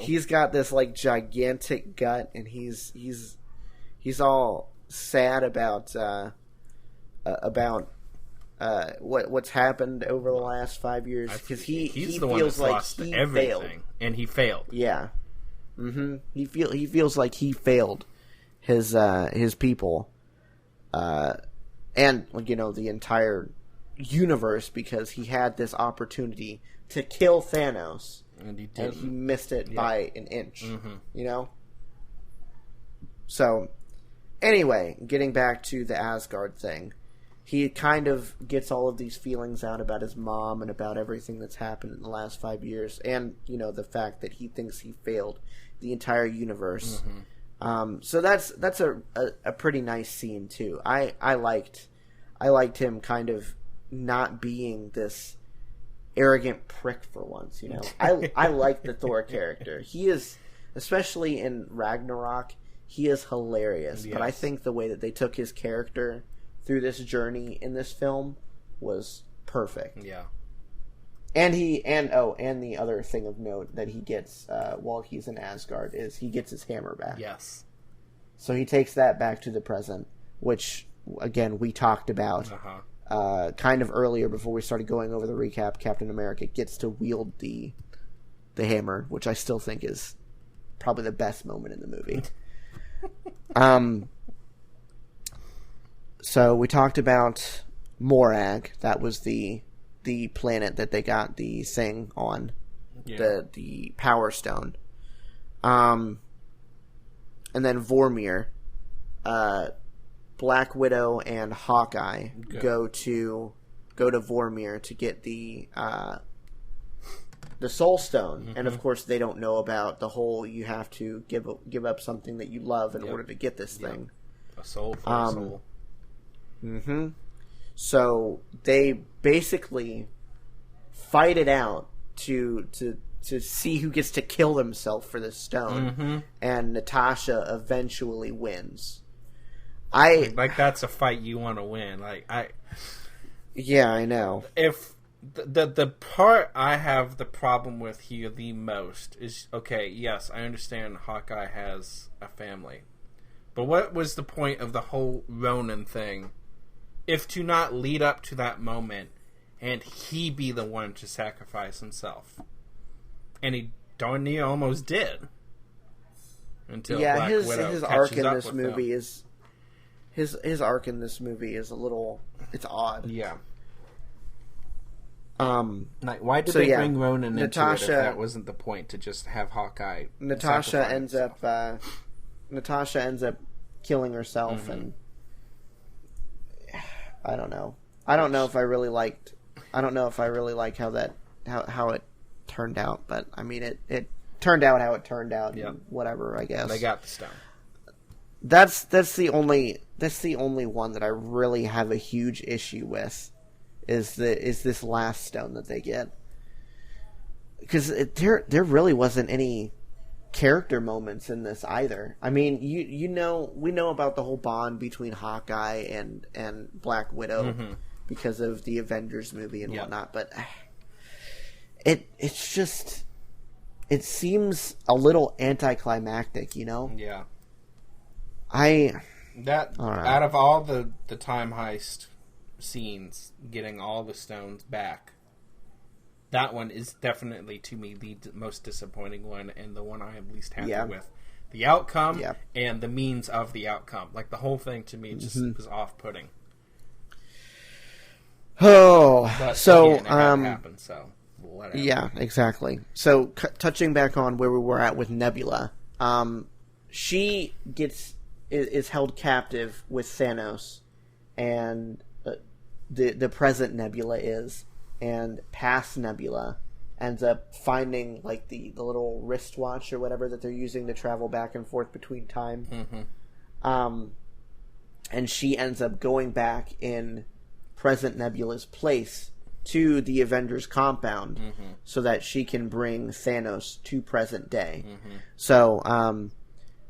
He's got this like gigantic gut, and he's all sad about what's happened over the last 5 years, because he the one feels that's like lost he everything, failed, and he failed. Yeah. He feels like he failed his people, and the entire universe, because he had this opportunity to kill Thanos, and he missed it by an inch. So, anyway, getting back to the Asgard thing, he kind of gets all of these feelings out about his mom and about everything that's happened in the last 5 years, and the fact that he thinks he failed the entire universe. So that's a pretty nice scene too. I liked him kind of not being this arrogant prick for once. I like the Thor character. He is, especially in Ragnarok, he is hilarious. Yes. But I think the way that they took his character through this journey in this film was perfect. Yeah. And the other thing of note that he gets while he's in Asgard is he gets his hammer back. Yes. So he takes that back to the present, which, again, we talked about kind of earlier before we started going over the recap. Captain America gets to wield the hammer, which I still think is probably the best moment in the movie. So we talked about Morag. That was the planet that they got the thing on, the Power Stone. And then Vormir, Black Widow and Hawkeye go to Vormir to get the Soul Stone, and of course they don't know about the whole you have to give up something that you love in order to get this thing. A soul for a soul. So they basically fight it out to see who gets to kill themselves for this stone, and Natasha eventually wins. That's a fight you want to win. Yeah, I know. If the part I have the problem with here the most is, okay, yes, I understand Hawkeye has a family, but what was the point of the whole Ronin thing if to not lead up to that moment and he be the one to sacrifice himself? And he darn near almost did. Until Black Widow his arc in this movie is his arc in this movie is a little, it's odd. Yeah. Why did they bring Ronan into it if that wasn't the point, to just have Hawkeye? Natasha ends up killing herself, and I don't know. I don't know if I really like how it turned out, but I mean it turned out how it turned out. Yeah. Whatever, I guess. They got the stone. That's the only one that I really have a huge issue with is this last stone that they get, because there really wasn't any character moments in this either. I mean, we know about the whole bond between Hawkeye and Black Widow because of the Avengers movie and whatnot, but it's just, it seems a little anticlimactic, Yeah. Out of all the time heist scenes, getting all the stones back, that one is definitely, to me, the most disappointing one, and the one I am least happy with. The outcome and the means of the outcome. The whole thing, to me, just was off-putting. Oh, but so... again, it happened, so we'll let it happen. Yeah, exactly. So, touching back on where we were at with Nebula, she is held captive with Thanos, and the present Nebula is, and past Nebula ends up finding the little wristwatch or whatever that they're using to travel back and forth between time. And she ends up going back in present Nebula's place to the Avengers compound so that she can bring Thanos to present day. So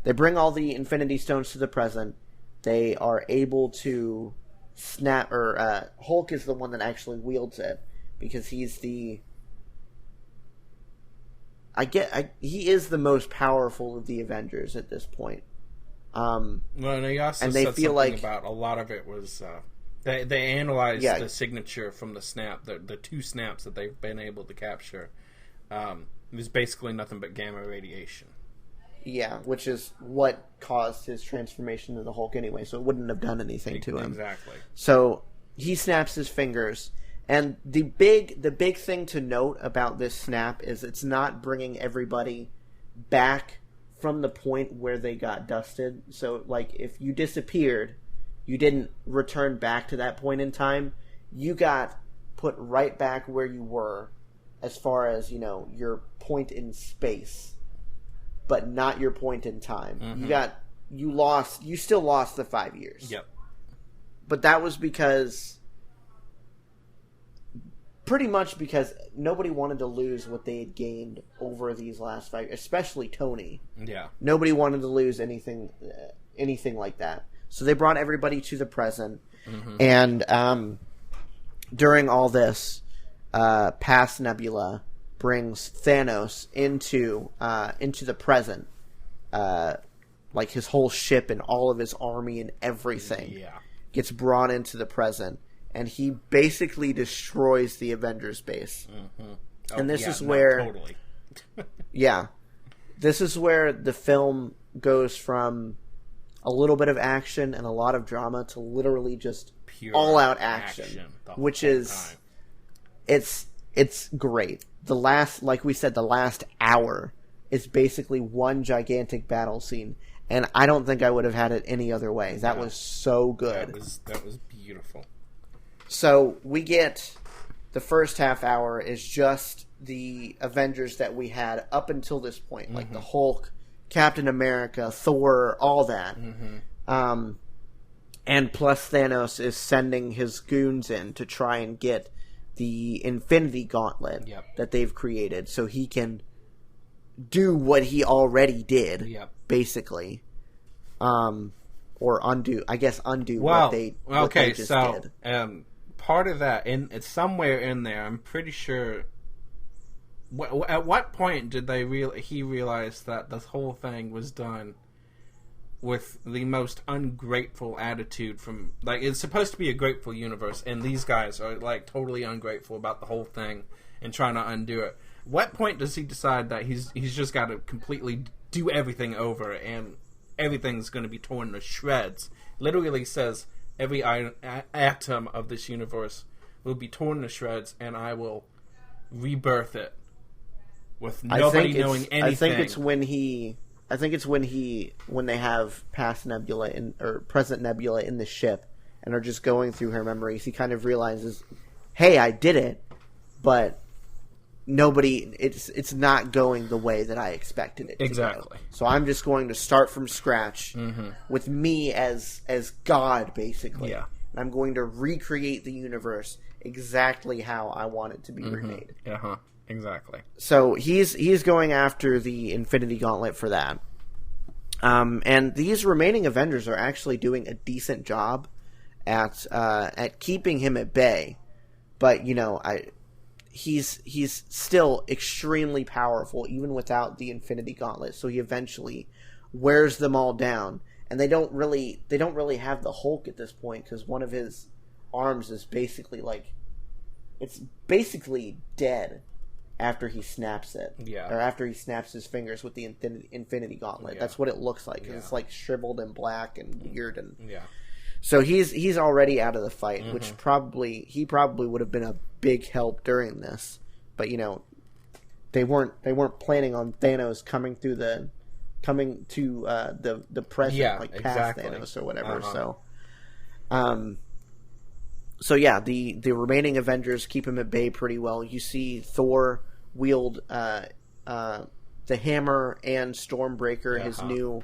they bring all the Infinity Stones to the present. They are able to snap, or Hulk is the one that actually wields it, because he's he is the most powerful of the Avengers at this point. Well, and they also and they said feel something like about a lot of it was they analyzed the signature from the snap, the 2 snaps that they've been able to capture. It was basically nothing but gamma radiation. Yeah, which is what caused his transformation into the Hulk anyway, so it wouldn't have done anything to him. Exactly. So he snaps his fingers, and the big thing to note about this snap is it's not bringing everybody back from the point where they got dusted. So, like, if you disappeared, you didn't return back to that point in time, you got put right back where you were as far as, your point in space, but not your point in time. Mm-hmm. You still lost the 5 years. Yep. But that was pretty much because nobody wanted to lose what they had gained over these last 5 years, especially Tony. Yeah. Nobody wanted to lose anything like that. So they brought everybody to the present. Mm-hmm. And during all this, past Nebula brings Thanos into the present, like his whole ship and all of his army and everything gets brought into the present, and he basically destroys the Avengers base. Mm-hmm. And this is where totally. This is where the film goes from a little bit of action and a lot of drama to literally just pure all-out action which is time. It's great. Like we said, the last hour is basically one gigantic battle scene, and I don't think I would have had it any other way. That was so good. That was beautiful. So we get the first half hour is just the Avengers that we had up until this point, mm-hmm. like the Hulk, Captain America, Thor, all that. Mm-hmm. And plus Thanos is sending his goons in to try and get the Infinity Gauntlet that they've created so he can do what he already did, basically. Or undo what they just did. Part of that, it's somewhere in there, I'm pretty sure. At what point did he realize that this whole thing was done with the most ungrateful attitude from... Like, it's supposed to be a grateful universe, and these guys are, like, totally ungrateful about the whole thing and trying to undo it. What point does he decide that he's just got to completely do everything over and everything's going to be torn to shreds? Literally says, every atom of this universe will be torn to shreds, and I will rebirth it with nobody knowing anything. I think it's when they have past Nebula or present Nebula in the ship and are just going through her memories. He kind of realizes, hey, I did it, but it's not going the way that I expected it to go. So I'm just going to start from scratch with me as God, basically. Yeah. And I'm going to recreate the universe exactly how I want it to be remade. Uh-huh. Exactly. So he's going after the Infinity Gauntlet for that. And these remaining Avengers are actually doing a decent job at keeping him at bay. But, he's still extremely powerful even without the Infinity Gauntlet. So he eventually wears them all down. And they don't really have the Hulk at this point because one of his arms is basically it's basically dead after he snaps it. Yeah. Or after he snaps his fingers with the Infinity Gauntlet. Yeah. That's what it looks like. Yeah. It's like shriveled and black and weird and so he's already out of the fight, which he probably would have been a big help during this. But they weren't planning on Thanos coming to the present past Thanos or whatever. So the remaining Avengers keep him at bay pretty well. You see Thor wield the hammer and Stormbreaker, his new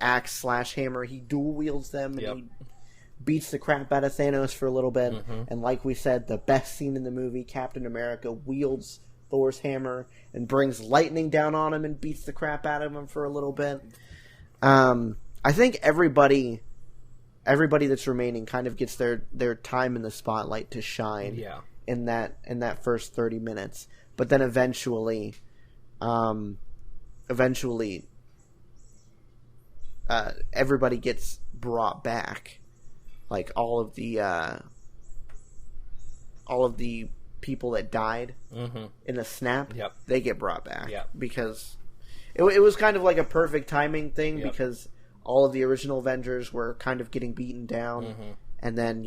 axe / hammer. He dual wields them and he beats the crap out of Thanos for a little bit. And like we said, the best scene in the movie, Captain America wields Thor's hammer and brings lightning down on him and beats the crap out of him for a little bit. I think everybody that's remaining kind of gets their time in the spotlight to shine in that first 30 minutes. But then eventually everybody gets brought back. Like all of the people that died in the snap, they get brought back because it was kind of like a perfect timing thing because all of the original Avengers were kind of getting beaten down, and then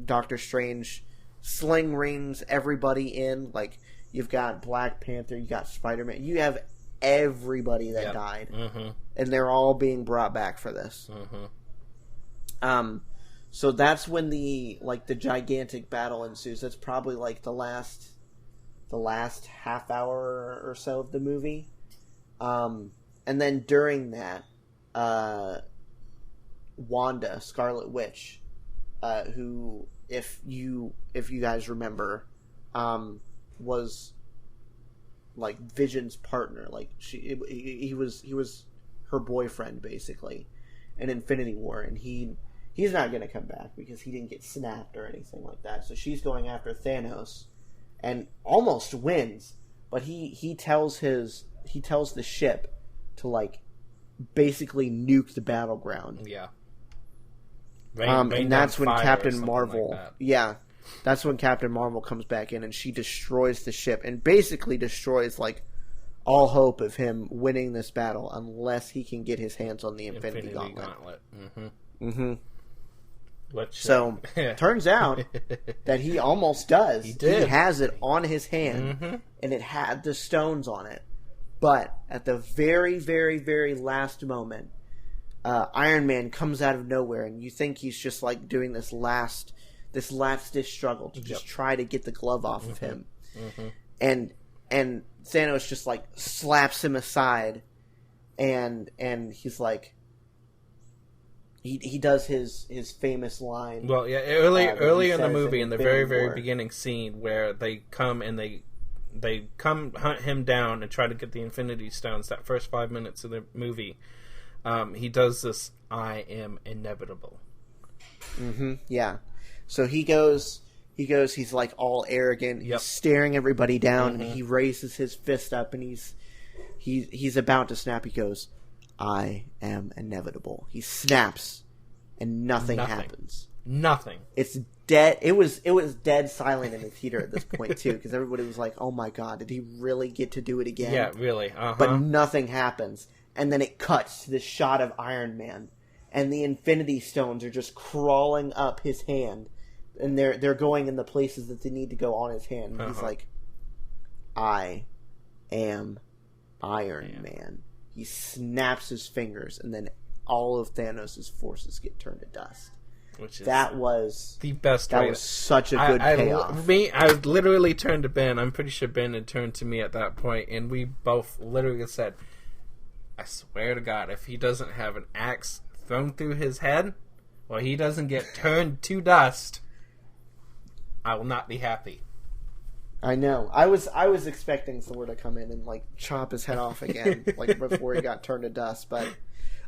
Doctor Strange sling rings everybody in. Like you've got Black Panther, you got Spider-Man, you have everybody that died, and they're all being brought back for this. So that's when the gigantic battle ensues. That's probably like the last half hour or so of the movie. And then during that, Wanda, Scarlet Witch, who, if you guys remember, was like Vision's partner. Like he was her boyfriend basically in Infinity War, and he's not going to come back because he didn't get snapped or anything like that. So she's going after Thanos and almost wins, but he tells the ship to like basically nuke the battleground. Yeah. And that's when Captain Marvel, that's when Captain Marvel comes back in and she destroys the ship and basically destroys like all hope of him winning this battle unless he can get his hands on the Infinity Gauntlet. Turns out that he almost does. He did. He has it on his hand, and it had the stones on it. But at the very, very, very last moment, Iron Man comes out of nowhere, and you think he's just like doing this last ditch struggle to just try to get the glove off of him, and Thanos just like slaps him aside, and he's like. He does his famous line. Well, yeah, earlier in the movie, in the very, very beginning scene, where they come and they come hunt him down and try to get the Infinity Stones. That first 5 minutes of the movie, he does this. I am inevitable. Yeah. So he goes. He's like all arrogant. He's staring everybody down, and he raises his fist up, and he's about to snap. He goes, I am inevitable. He snaps, and nothing happens. Nothing. It's dead. It was dead silent in the theater at this point too, because everybody was like, "Oh my god, did he really get to do it again?" Yeah, really. But nothing happens, and then it cuts to this shot of Iron Man, and the Infinity Stones are just crawling up his hand, and they're going in the places that they need to go on his hand. And he's like, "I am Iron Man." He snaps his fingers, and then all of Thanos' forces get turned to dust. That was the best. That was such a good payoff. I literally turned to Ben. I'm pretty sure Ben had turned to me at that point, and we both literally said, "I swear to God, if he doesn't have an axe thrown through his head, or he doesn't get turned to dust, I will not be happy." I know. I was expecting Thor to come in and like chop his head off again, like before he got turned to dust. But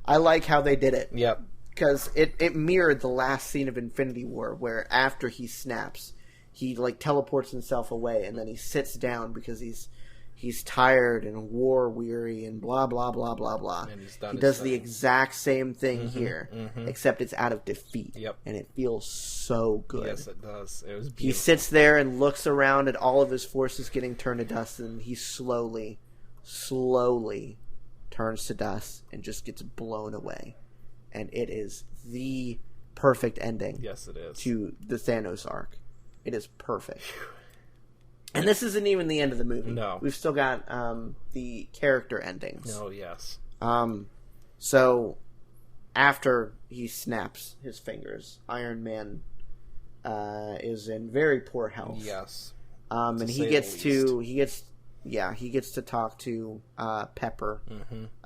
I like how they did it. Yep. Because it mirrored the last scene of Infinity War, where after he snaps, he like teleports himself away, and then he sits down because he's tired and war weary and blah blah blah blah blah. He does the exact same thing here, except it's out of defeat. Yep. And it feels so good. Yes, it does. It was beautiful. He sits there and looks around at all of his forces getting turned to dust, and he slowly turns to dust and just gets blown away. And it is the perfect ending. Yes, it is. To the Thanos arc. It is perfect. And this isn't even the end of the movie. No. We've still got the character endings. Oh, yes. So, after he snaps his fingers, Iron Man is in very poor health. Yes. And he gets to talk to Pepper,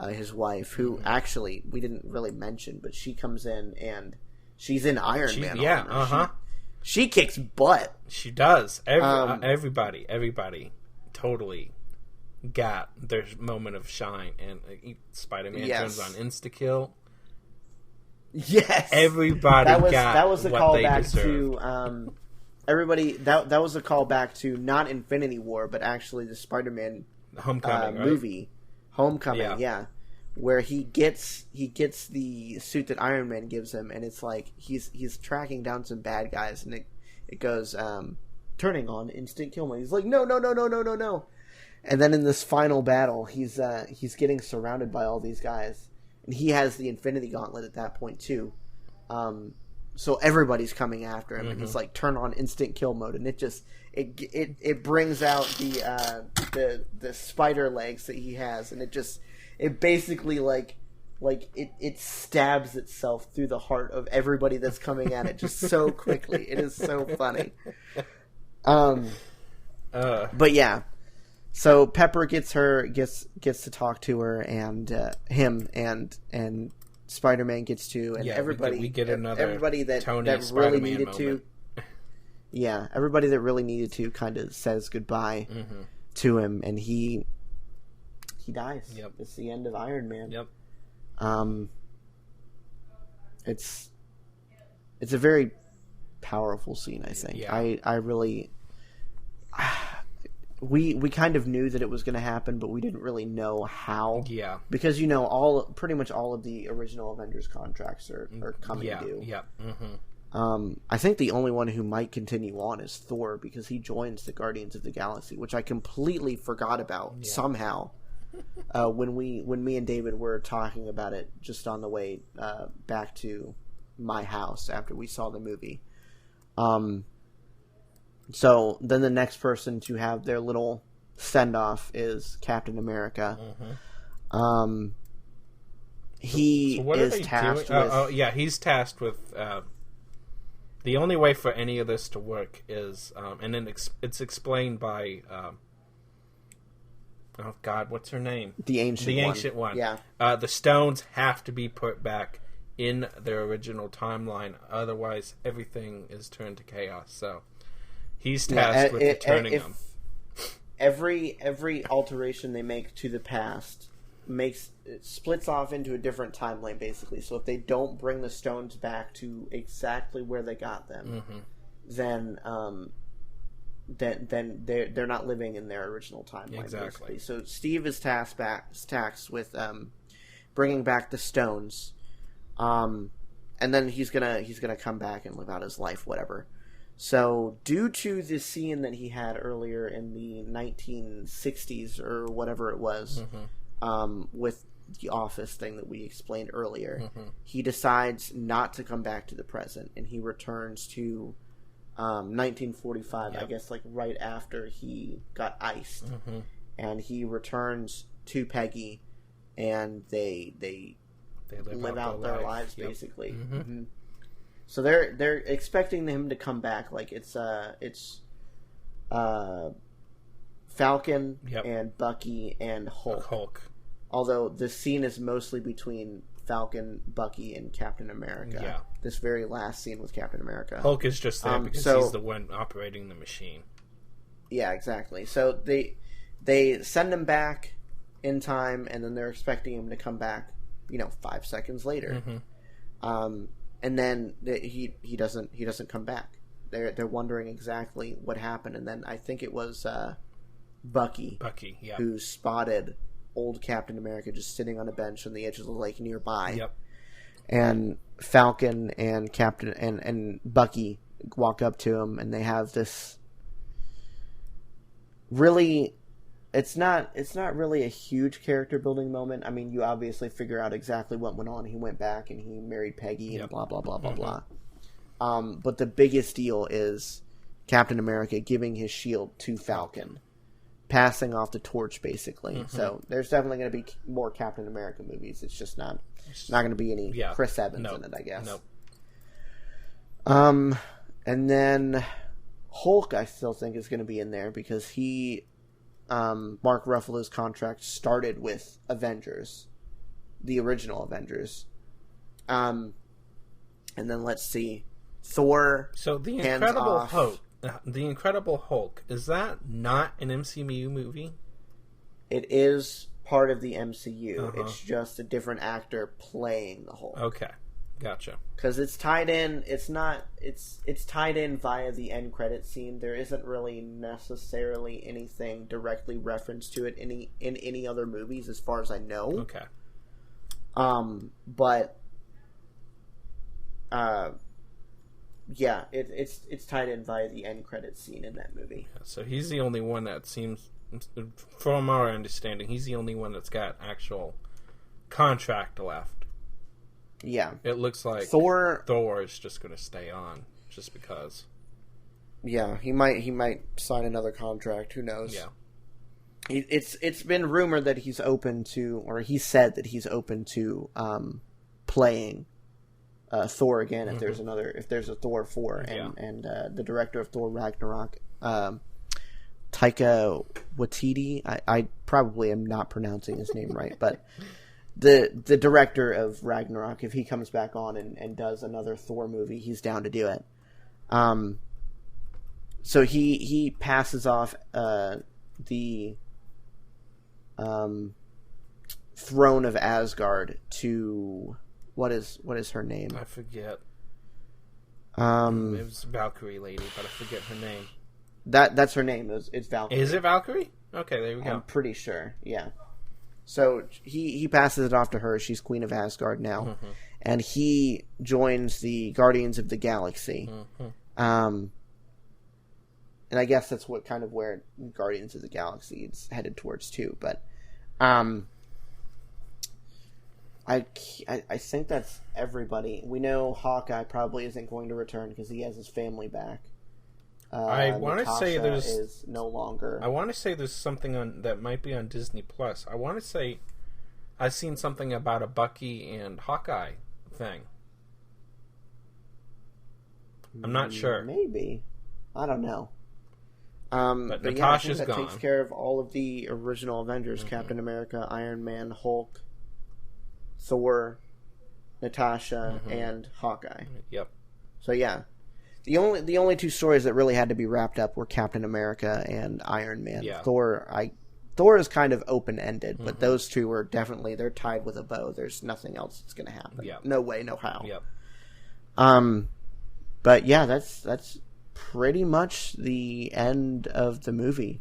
his wife, who actually we didn't really mention, but she comes in and she's in Iron Man armor. She kicks butt. She does. Everybody totally got their moment of shine, and Spider-Man turns on insta-kill. Yes, everybody that was a callback to everybody. That was a callback to not Infinity War, but actually the Spider-Man Homecoming movie, Homecoming. Yeah, where he gets the suit that Iron Man gives him, and it's like he's tracking down some bad guys, and it goes turning on instant kill mode. He's like, no, and then in this final battle, he's getting surrounded by all these guys, and he has the Infinity Gauntlet at that point too. So everybody's coming after him, and he's like, turn on instant kill mode, and it brings out the spider legs that he has, and it basically it stabs itself through the heart of everybody that's coming at it just so quickly. It is so funny. But yeah, so Pepper gets to talk to her, and him and Spider-Man gets to, and everybody we get another everybody that really Spider-Man needed moment. to. Yeah, everybody that really needed to kind of says goodbye to him, and he dies. Yep. It's the end of Iron Man. Yep. It's a very powerful scene, I think. Yeah. I really we kind of knew that it was going to happen, but we didn't really know how. Yeah. Because pretty much all of the original Avengers contracts are coming due. Yeah. I think the only one who might continue on is Thor, because he joins the Guardians of the Galaxy, which I completely forgot about somehow. When me and David were talking about it just on the way back to my house after we saw the movie. So then the next person to have their little send-off is Captain America. He is tasked with... he's tasked with... the only way for any of this to work is... and then it's explained by... oh, God, what's her name? The Ancient One. Yeah. The stones have to be put back in their original timeline. Otherwise, everything is turned to chaos. So... he's tasked with returning them. Every alteration they make to the past splits off into a different timeline, basically. So if they don't bring the stones back to exactly where they got them, then they're not living in their original timeline. Exactly. Basically. So Steve is tasked with bringing back the stones, and then he's gonna come back and live out his life, whatever. So, due to the scene that he had earlier in the 1960s or whatever it was, with the office thing that we explained earlier, he decides not to come back to the present, and he returns to 1945, I guess, like right after he got iced, and he returns to Peggy, and they live out their lives basically. So they're expecting him to come back. Like it's Falcon and Bucky and Hulk. Although the scene is mostly between Falcon, Bucky, and Captain America. Yeah. This very last scene with Captain America. Hulk is just there because he's the one operating the machine. Yeah, exactly. So they send him back in time, and then they're expecting him to come back, 5 seconds later. And then he doesn't come back. They're wondering exactly what happened, and then I think it was Bucky, who spotted old Captain America just sitting on a bench on the edge of the lake nearby. And Falcon and Captain and Bucky walk up to him, and they have this really. It's not really a huge character building moment. I mean, you obviously figure out exactly what went on. He went back and he married Peggy and blah, blah, blah, blah, blah. But the biggest deal is Captain America giving his shield to Falcon, passing off the torch, basically. So there's definitely going to be more Captain America movies. It's just not going to be any Chris Evans in it, I guess. And then Hulk, I still think, is going to be in there because he... Mark Ruffalo's contract started with Avengers, the original Avengers. And then let's see, Thor. So the Incredible Hulk, is that not an MCU movie? It is part of the MCU. It's just a different actor playing the Hulk. Okay. Gotcha. Because it's tied in. It's tied in via the end credit scene. There isn't really necessarily anything directly referenced to it in any other movies, as far as I know. Okay. But yeah, it's tied in by the end credits scene in that movie. Yeah, so he's the only one that seems, from our understanding, he's the only one that's got actual contract left. Yeah. It looks like Thor is just going to stay on just because. Yeah, he might sign another contract. Who knows? Yeah. It's been rumored that he's open to, or he said that he's open to playing Thor again if there's a Thor 4, and the director of Thor Ragnarok, Taika Waititi. I probably am not pronouncing his name right, but the director of Ragnarok, if he comes back on and does another Thor movie, he's down to do it. So he passes off the throne of Asgard to what is her name? I forget. It was Valkyrie lady, but I forget her name. That's her name. It's Valkyrie. Is it Valkyrie? Okay, there we go. I'm pretty sure. Yeah. So he passes it off to her. She's Queen of Asgard now, and he joins the Guardians of the Galaxy. And I guess that's where Guardians of the Galaxy is headed towards too. But I think that's everybody. We know Hawkeye probably isn't going to return because he has his family back. I want to say is no longer. I want to say there's something that might be on Disney Plus. I want to say I've seen something about a Bucky and Hawkeye thing. I'm not sure. Maybe. I don't know. But Natasha's that gone. Takes care of all of the original Avengers: Captain America, Iron Man, Hulk, Thor, Natasha, and Hawkeye. Yep. So yeah, the only two stories that really had to be wrapped up were Captain America and Iron Man. Yeah. Thor is kind of open ended, but those two were definitely they're tied with a bow. There's nothing else that's going to happen. Yep. No way, no how. Yep. But yeah, that's pretty much the end of the movie.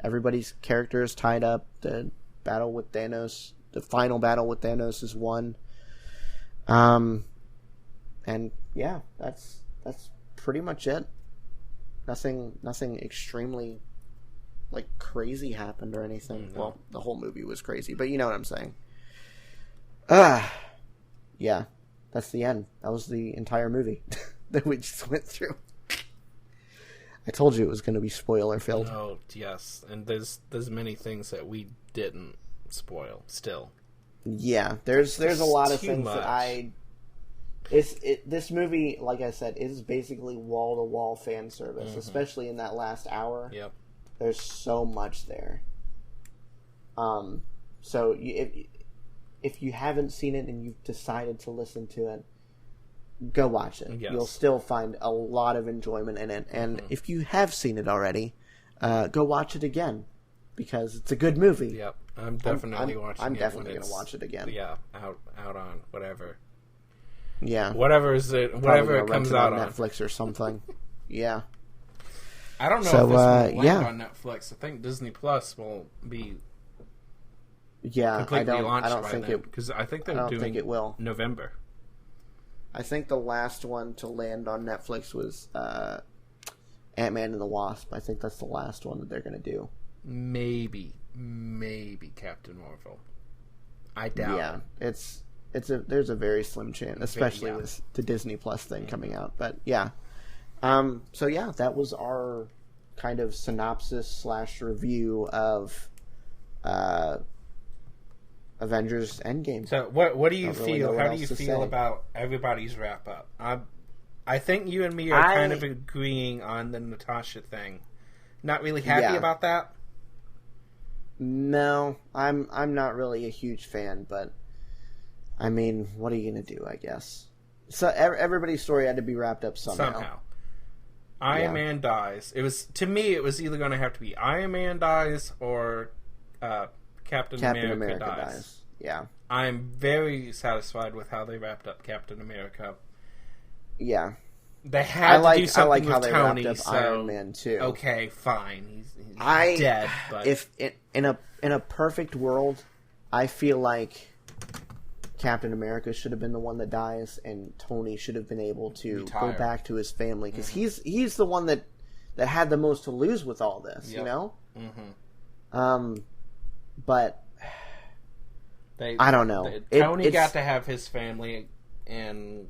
Everybody's character is tied up. The battle with Thanos, the final battle with Thanos is won. And yeah, that's pretty much it. Nothing extremely crazy happened or anything. No. Well, the whole movie was crazy, but you know what I'm saying. Yeah, that's the end. That was the entire movie that we just went through. I told you it was going to be spoiler filled. Oh yes, and there's many things that we didn't spoil still. Yeah, there's a lot of things much. that this movie, like I said, is basically wall to wall fan service, especially in that last hour. Yep. There's so much there. So if you haven't seen it and you've decided to listen to it, go watch it. Yes. You'll still find a lot of enjoyment in it. And if you have seen it already, go watch it again because it's a good movie. Yep, I'm definitely watching. I'm it definitely going to watch it again. Yeah, out on whatever. Yeah, whatever it comes out on Netflix or something. Yeah. I don't know if this will land on Netflix. I think Disney Plus will be completely launched by then because I think they're doing it will. November. I think the last one to land on Netflix was Ant-Man and the Wasp. I think that's the last one that they're going to do. Maybe Captain Marvel. I doubt. Yeah, there's a very slim chance, especially with the Disney Plus thing coming out. But yeah, so yeah, that was our kind of synopsis / review of Avengers Endgame. So what do you feel? Really How do you feel about everybody's wrap up? I think you and me are kind of agreeing on the Natasha thing. Not really happy about that. No, I'm not really a huge fan, but I mean, what are you gonna do? I guess. So everybody's story had to be wrapped up somehow. Iron Man dies. It was either going to have to be Iron Man dies or Captain America dies. Yeah. I'm very satisfied with how they wrapped up Captain America. Yeah. They had to do something with how they Tony, wrapped up so Iron Man too. Okay, fine. He's dead. But if in a perfect world, I feel like Captain America should have been the one that dies, and Tony should have been able to go back to his family, because he's the one that had the most to lose with all this, you know? But I don't know. Tony got to have his family, and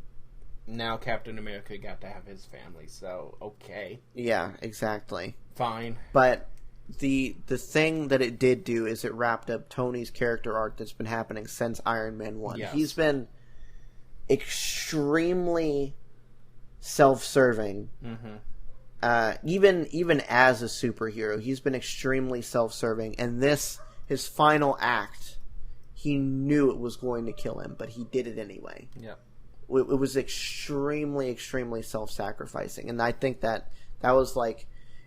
now Captain America got to have his family, so okay. Yeah, exactly. Fine. But the thing that it did do is it wrapped up Tony's character arc that's been happening since Iron Man 1. Yes. He's been extremely self-serving. Even as a superhero, he's been extremely self-serving, and his final act, he knew it was going to kill him, but he did it anyway. Yeah. It was extremely, extremely self-sacrificing, and I think that was like,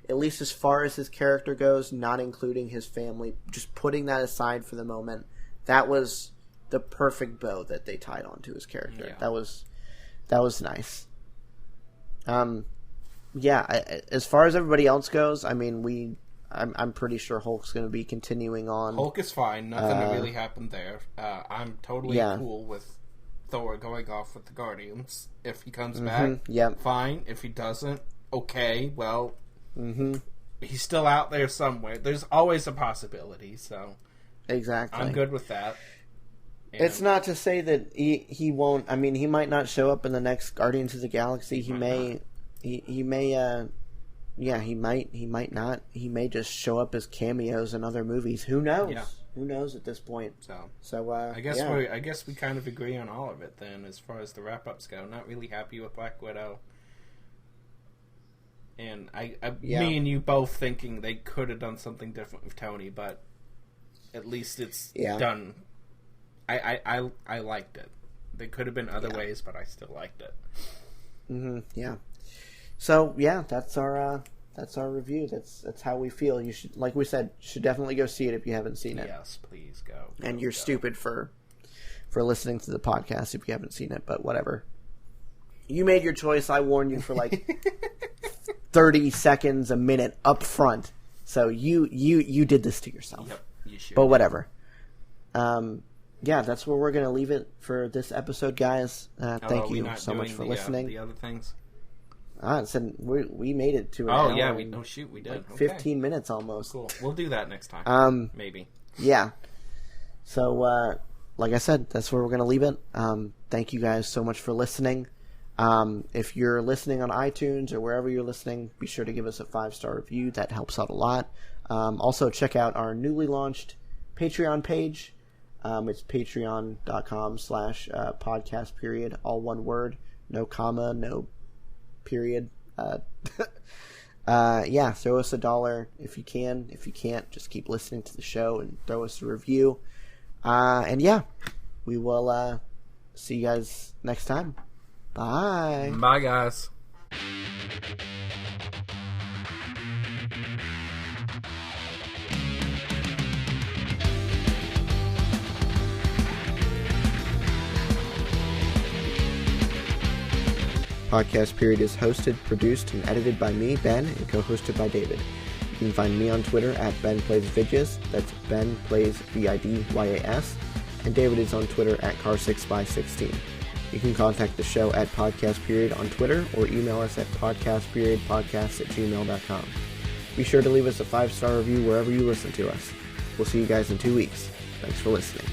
at least as far as his character goes, not including his family, just putting that aside for the moment, that was the perfect bow that they tied onto his character. Yeah. That was nice. As far as everybody else goes, I mean, I'm pretty sure Hulk's going to be continuing on. Hulk is fine. Nothing really happened there. I'm totally cool with Thor going off with the Guardians. If he comes back, fine. If he doesn't, okay. Well, he's still out there somewhere. There's always a possibility, so exactly, I'm good with that. And it's not to say that he won't. I mean, he might not show up in the next Guardians of the Galaxy. He may. He may. He might not. He may just show up as cameos in other movies. Who knows? Yeah. Who knows at this point? So I guess we kind of agree on all of it then, as far as the wrap ups go. Not really happy with Black Widow, and me and you both thinking they could have done something different with Tony, but at least it's done. I liked it. There could have been other ways, but I still liked it. Yeah. So that's our review. That's how we feel. You should, like we said, should definitely go see it if you haven't seen it. Yes, please go. And you're stupid for listening to the podcast if you haven't seen it, but whatever. You made your choice. I warned you for like 30 seconds, a minute up front. So you did this to yourself. Yep, you should. But whatever. That's where we're going to leave it for this episode, guys. Thank you so much for listening. The other things. So we made it to an hour. Oh yeah, we did. Like 15 minutes almost. Cool. We'll do that next time. Maybe. Yeah. So like I said, that's where we're gonna leave it. Thank you guys so much for listening. If you're listening on iTunes or wherever you're listening, be sure to give us a 5-star review. That helps out a lot. Also check out our newly launched Patreon page. It's patreon.com/podcastperiod, all one word, no comma, no period. Throw us $1 if you can. If you can't, just keep listening to the show and throw us a review. We will see you guys next time. Bye. Bye, guys. Podcast Period is hosted, produced, and edited by me, Ben, and co-hosted by David. You can find me on Twitter at BenPlaysVidyaS, that's Ben Plays VIDYAS, and David is on Twitter at Car6by16. You can contact the show at Podcast Period on Twitter, or email us at podcastperiodpodcast@gmail.com. Be sure to leave us a 5-star review wherever you listen to us. We'll see you guys in 2 weeks. Thanks for listening.